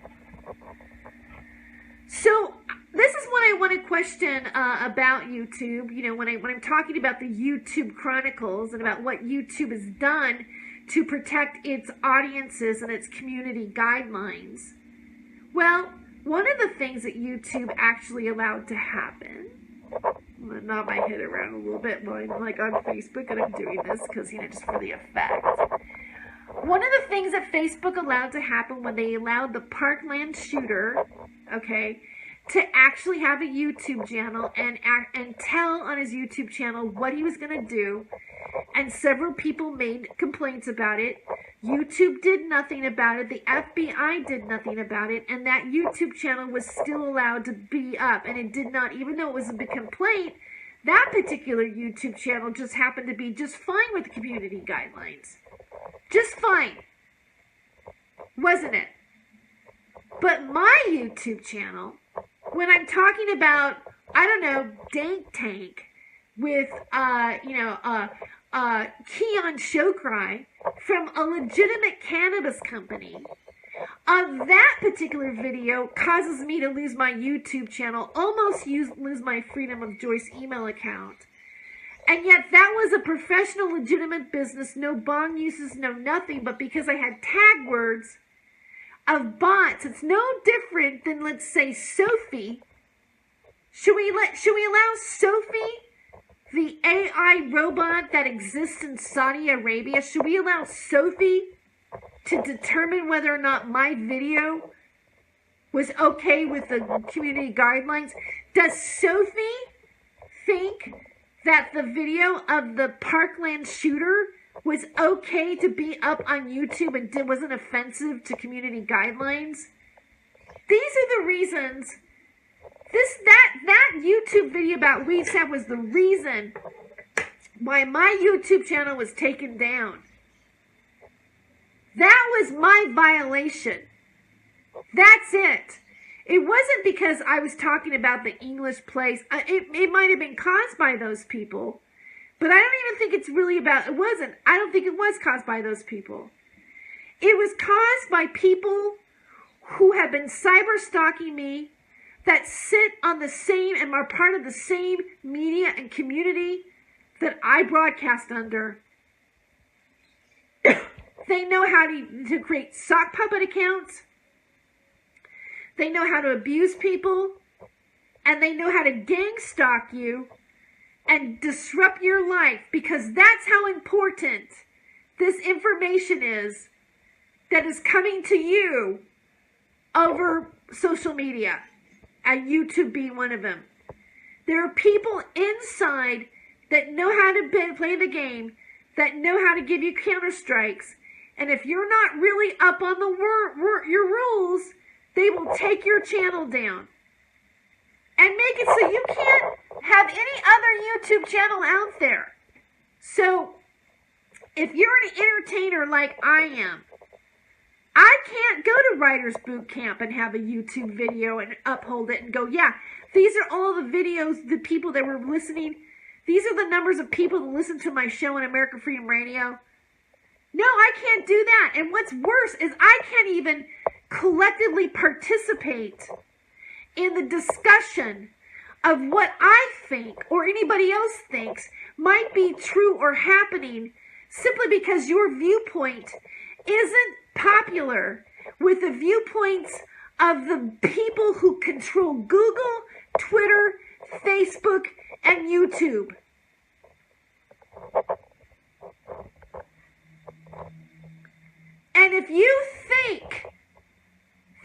So this is what I want to question about YouTube. When I'm talking about the YouTube Chronicles and about what YouTube has done to protect its audiences and its community guidelines. Well, one of the things that YouTube actually allowed to happen, I'm going to nod my head around a little bit while I'm on Facebook and I'm doing this because, just for the effect. One of the things that Facebook allowed to happen when they allowed the Parkland shooter, to actually have a YouTube channel and tell on his YouTube channel what he was going to do, and several people made complaints about it. YouTube did nothing about it. The FBI did nothing about it, and that YouTube channel was still allowed to be up, and it did not, even though it was a big complaint, that particular YouTube channel just happened to be just fine with the community guidelines. Just fine. Wasn't it? But my YouTube channel, when I'm talking about, Dank Tank with, Keon Shokrai from a legitimate cannabis company, that particular video causes me to lose my YouTube channel, almost lose my Freedom of Joyce email account. And yet that was a professional, legitimate business, no bong uses, no nothing, but because I had tag words of bots, it's no different than, let's say, Sophie. Should we allow Sophie, the AI robot that exists in Saudi Arabia, should we allow Sophie to determine whether or not my video was okay with the community guidelines? Does Sophie think that the video of the Parkland shooter was okay to be up on YouTube and wasn't offensive to community guidelines? These are the reasons. That YouTube video about weed staff was the reason why my YouTube channel was taken down. That was my violation. That's it. It wasn't because I was talking about the English plays. It might have been caused by those people, but I don't even think it's really about, it wasn't. I don't think it was caused by those people. It was caused by people who have been cyber stalking me, that sit on the same and are part of the same media and community that I broadcast under. They know how to create sock puppet accounts. They know how to abuse people. And they know how to gang stalk you and disrupt your life, because that's how important this information is that is coming to you over social media, and YouTube being one of them. There are people inside that know how to play the game, that know how to give you counter strikes, and if you're not really up on your rules, they will take your channel down and make it so you can't have any other YouTube channel out there. So if you're an entertainer like I am, I can't go to Writers Boot Camp and have a YouTube video and uphold it and go, yeah, these are all the videos, the people that were listening. These are the numbers of people that listen to my show on American Freedom Radio. No, I can't do that. And what's worse is I can't even collectively participate in the discussion of what I think or anybody else thinks might be true or happening, simply because your viewpoint isn't popular with the viewpoints of the people who control Google, Twitter, Facebook, and YouTube. And if you think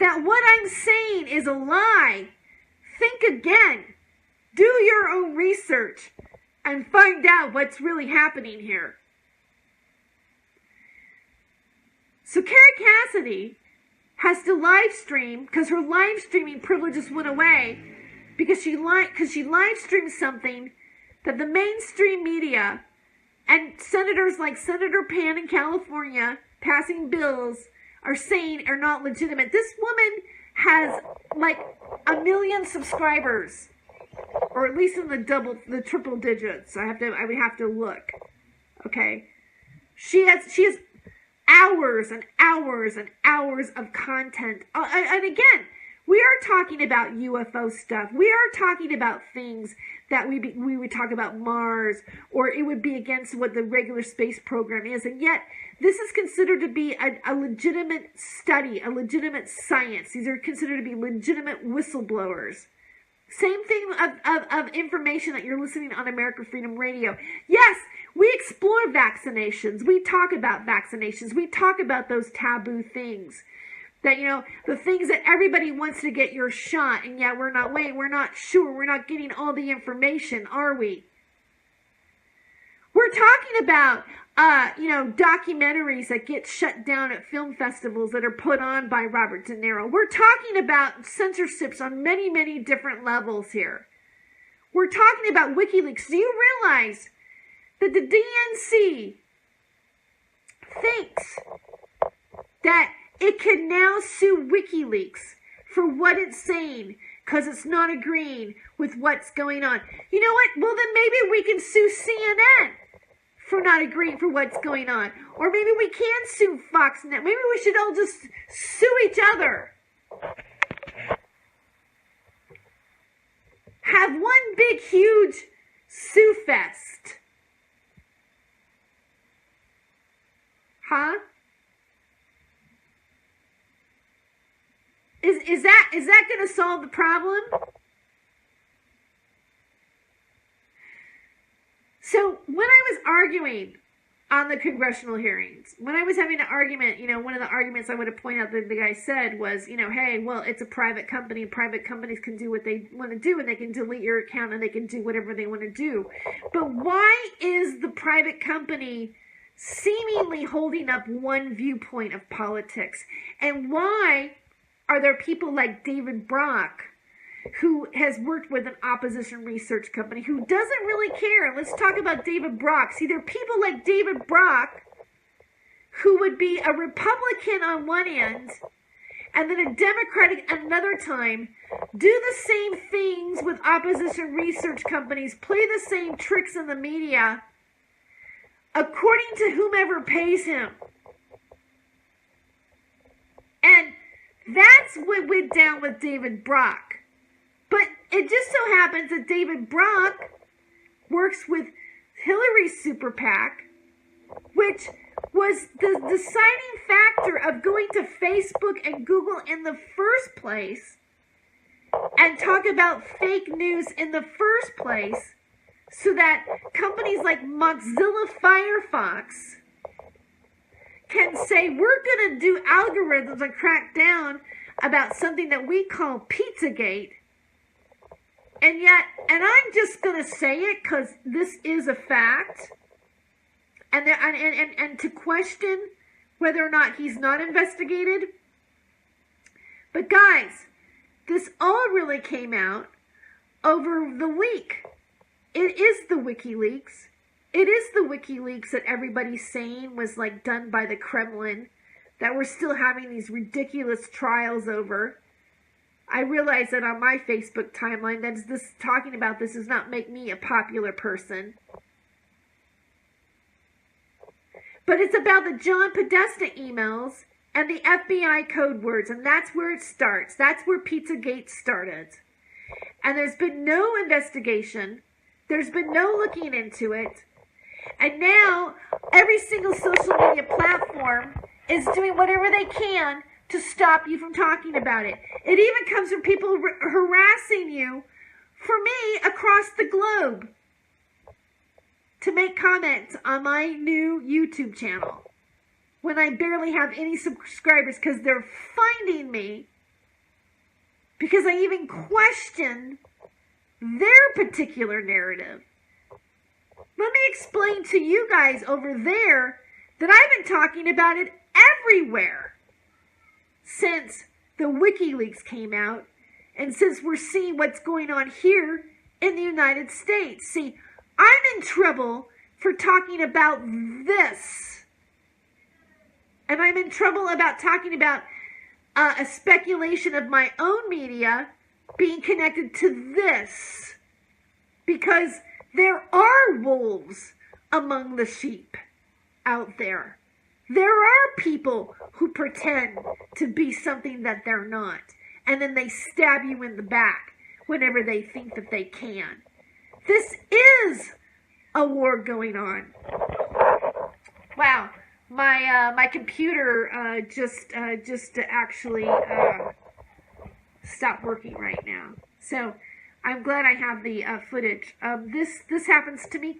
that what I'm saying is a lie, think again. Do your own research and find out what's really happening here. So Carrie Cassidy has to live stream because her live streaming privileges went away because she live streamed something that the mainstream media and senators like Senator Pan in California passing bills are saying are not legitimate. This woman has like 1 million subscribers, or at least in the triple digits. I would have to look. Okay, she has hours and hours and hours of content. And again, we are talking about UFO stuff. We are talking about things that we would talk about Mars, or it would be against what the regular space program is. And yet, this is considered to be a legitimate study, a legitimate science. These are considered to be legitimate whistleblowers. Same thing of information that you're listening on American Freedom Radio. Yes, we explore vaccinations. We talk about vaccinations. We talk about those taboo things. That, you know, the things that everybody wants to get your shot, and yet we're not sure, we're not getting all the information, are we? We're talking about, documentaries that get shut down at film festivals that are put on by Robert De Niro. We're talking about censorships on many, many different levels here. We're talking about WikiLeaks. Do you realize that the DNC thinks that it can now sue WikiLeaks for what it's saying because it's not agreeing with what's going on? You know what? Well, then maybe we can sue CNN for not agreeing for what's going on. Or maybe we can sue Fox Net. Maybe we should all just sue each other. Have one big, huge sue fest. Huh? Is that going to solve the problem? So when I was arguing on the congressional hearings, when I was having an argument, one of the arguments I would have pointed out that the guy said was, hey, well, it's a private company. Private companies can do what they want to do, and they can delete your account, and they can do whatever they want to do. But why is the private company seemingly holding up one viewpoint of politics? And why are there people like David Brock who has worked with an opposition research company, who doesn't really care. Let's talk about David Brock. See, there are people like David Brock who would be a Republican on one end and then a Democratic at another time, do the same things with opposition research companies, play the same tricks in the media, according to whomever pays him. And that's what went down with David Brock. But it just so happens that David Brock works with Hillary's super PAC, which was the deciding factor of going to Facebook and Google in the first place and talk about fake news in the first place, so that companies like Mozilla Firefox can say, we're going to do algorithms and crack down about something that we call Pizzagate. And yet, and I'm just going to say it because this is a fact, and to question whether or not he's not investigated. But guys, this all really came out over the week. It is the WikiLeaks. It is the WikiLeaks that everybody's saying was like done by the Kremlin, that we're still having these ridiculous trials over. I realize that on my Facebook timeline, that's this talking about this does not make me a popular person. But it's about the John Podesta emails and the FBI code words, and that's where it starts. That's where Pizzagate started. And there's been no investigation. There's been no looking into it. And now every single social media platform is doing whatever they can to stop you from talking about it. It even comes from people harassing you, for me, across the globe, to make comments on my new YouTube channel when I barely have any subscribers, because they're finding me because I even question their particular narrative. Let me explain to you guys over there that I've been talking about it everywhere since the WikiLeaks came out, and since we're seeing what's going on here in the United States. See, I'm in trouble for talking about this, and I'm in trouble about talking about a speculation of my own media being connected to this, because there are wolves among the sheep out there. There are people who pretend to be something that they're not, and then they stab you in the back whenever they think that they can. This is a war going on. Wow, my computer just actually stopped working right now. So I'm glad I have the footage. This happens to me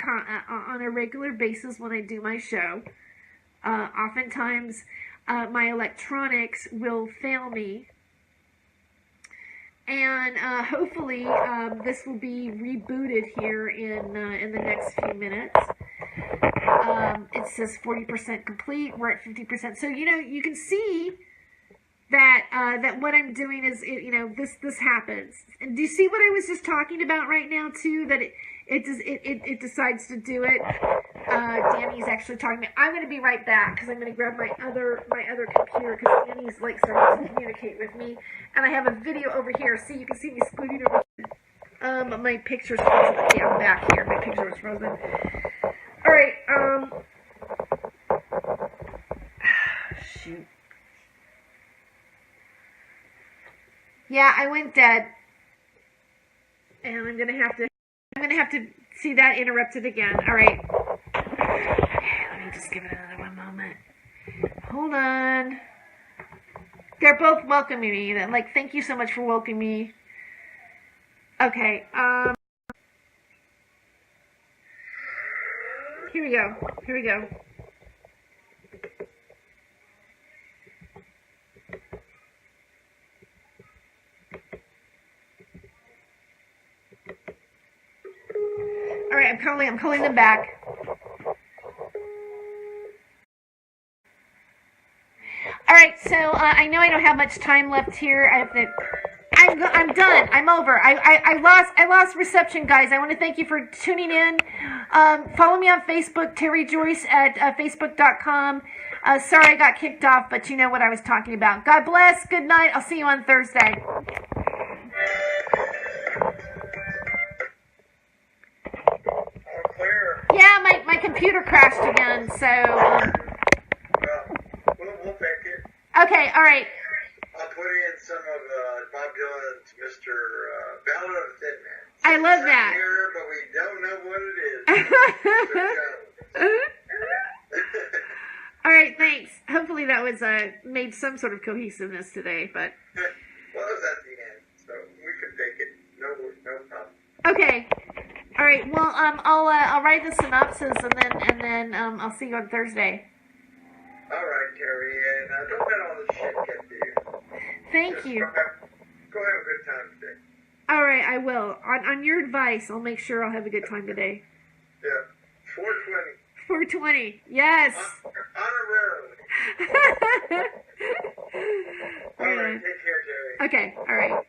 on a regular basis when I do my show. Oftentimes, my electronics will fail me, and hopefully this will be rebooted here in the next few minutes. It says 40% complete. We're at 50%. So you can see that what I'm doing is this happens. And do you see what I was just talking about right now too? That it decides to do it. Danny's actually talking to me. I'm going to be right back because I'm going to grab my other computer, because Danny's like starting to communicate with me, and I have a video over here. See, you can see me scooting over here. My picture's frozen. Yeah, I'm back here. My picture was frozen. All right. Shoot. Yeah, I went dead, and I'm gonna have to see that interrupted again. All right. Okay, let me just give it another one moment. Hold on. They're both welcoming me. Like, thank you so much for welcoming me. Okay. Here we go. Here we go. All right, I'm calling them back. All right, so I know I don't have much time left here. I'm done. I'm over. I lost reception, guys. I want to thank you for tuning in. Follow me on Facebook, Tere Joyce at facebook.com. Sorry I got kicked off, but you know what I was talking about. God bless. Good night. I'll see you on Thursday. Yeah, my computer crashed again, so... We'll take it. Okay, all right. I'll put in some of Bob Dylan's Mr. Ballad of the Thin Man. I love that. Here, but we don't know what it is. All right, thanks. Hopefully that was made some sort of cohesiveness today, but... Well, it was at the end, so we can take it. No problem. Okay. All right. Well, I'll write the synopsis and then I'll see you on Thursday. All right, Terry, and don't let all this shit get to you. Thank Just you. Go have a good time today. All right, I will. On your advice, I'll make sure I'll have a good time today. Yeah, 420. 420. Yes. Honorarily. All right, take care, Terry. Okay. All right.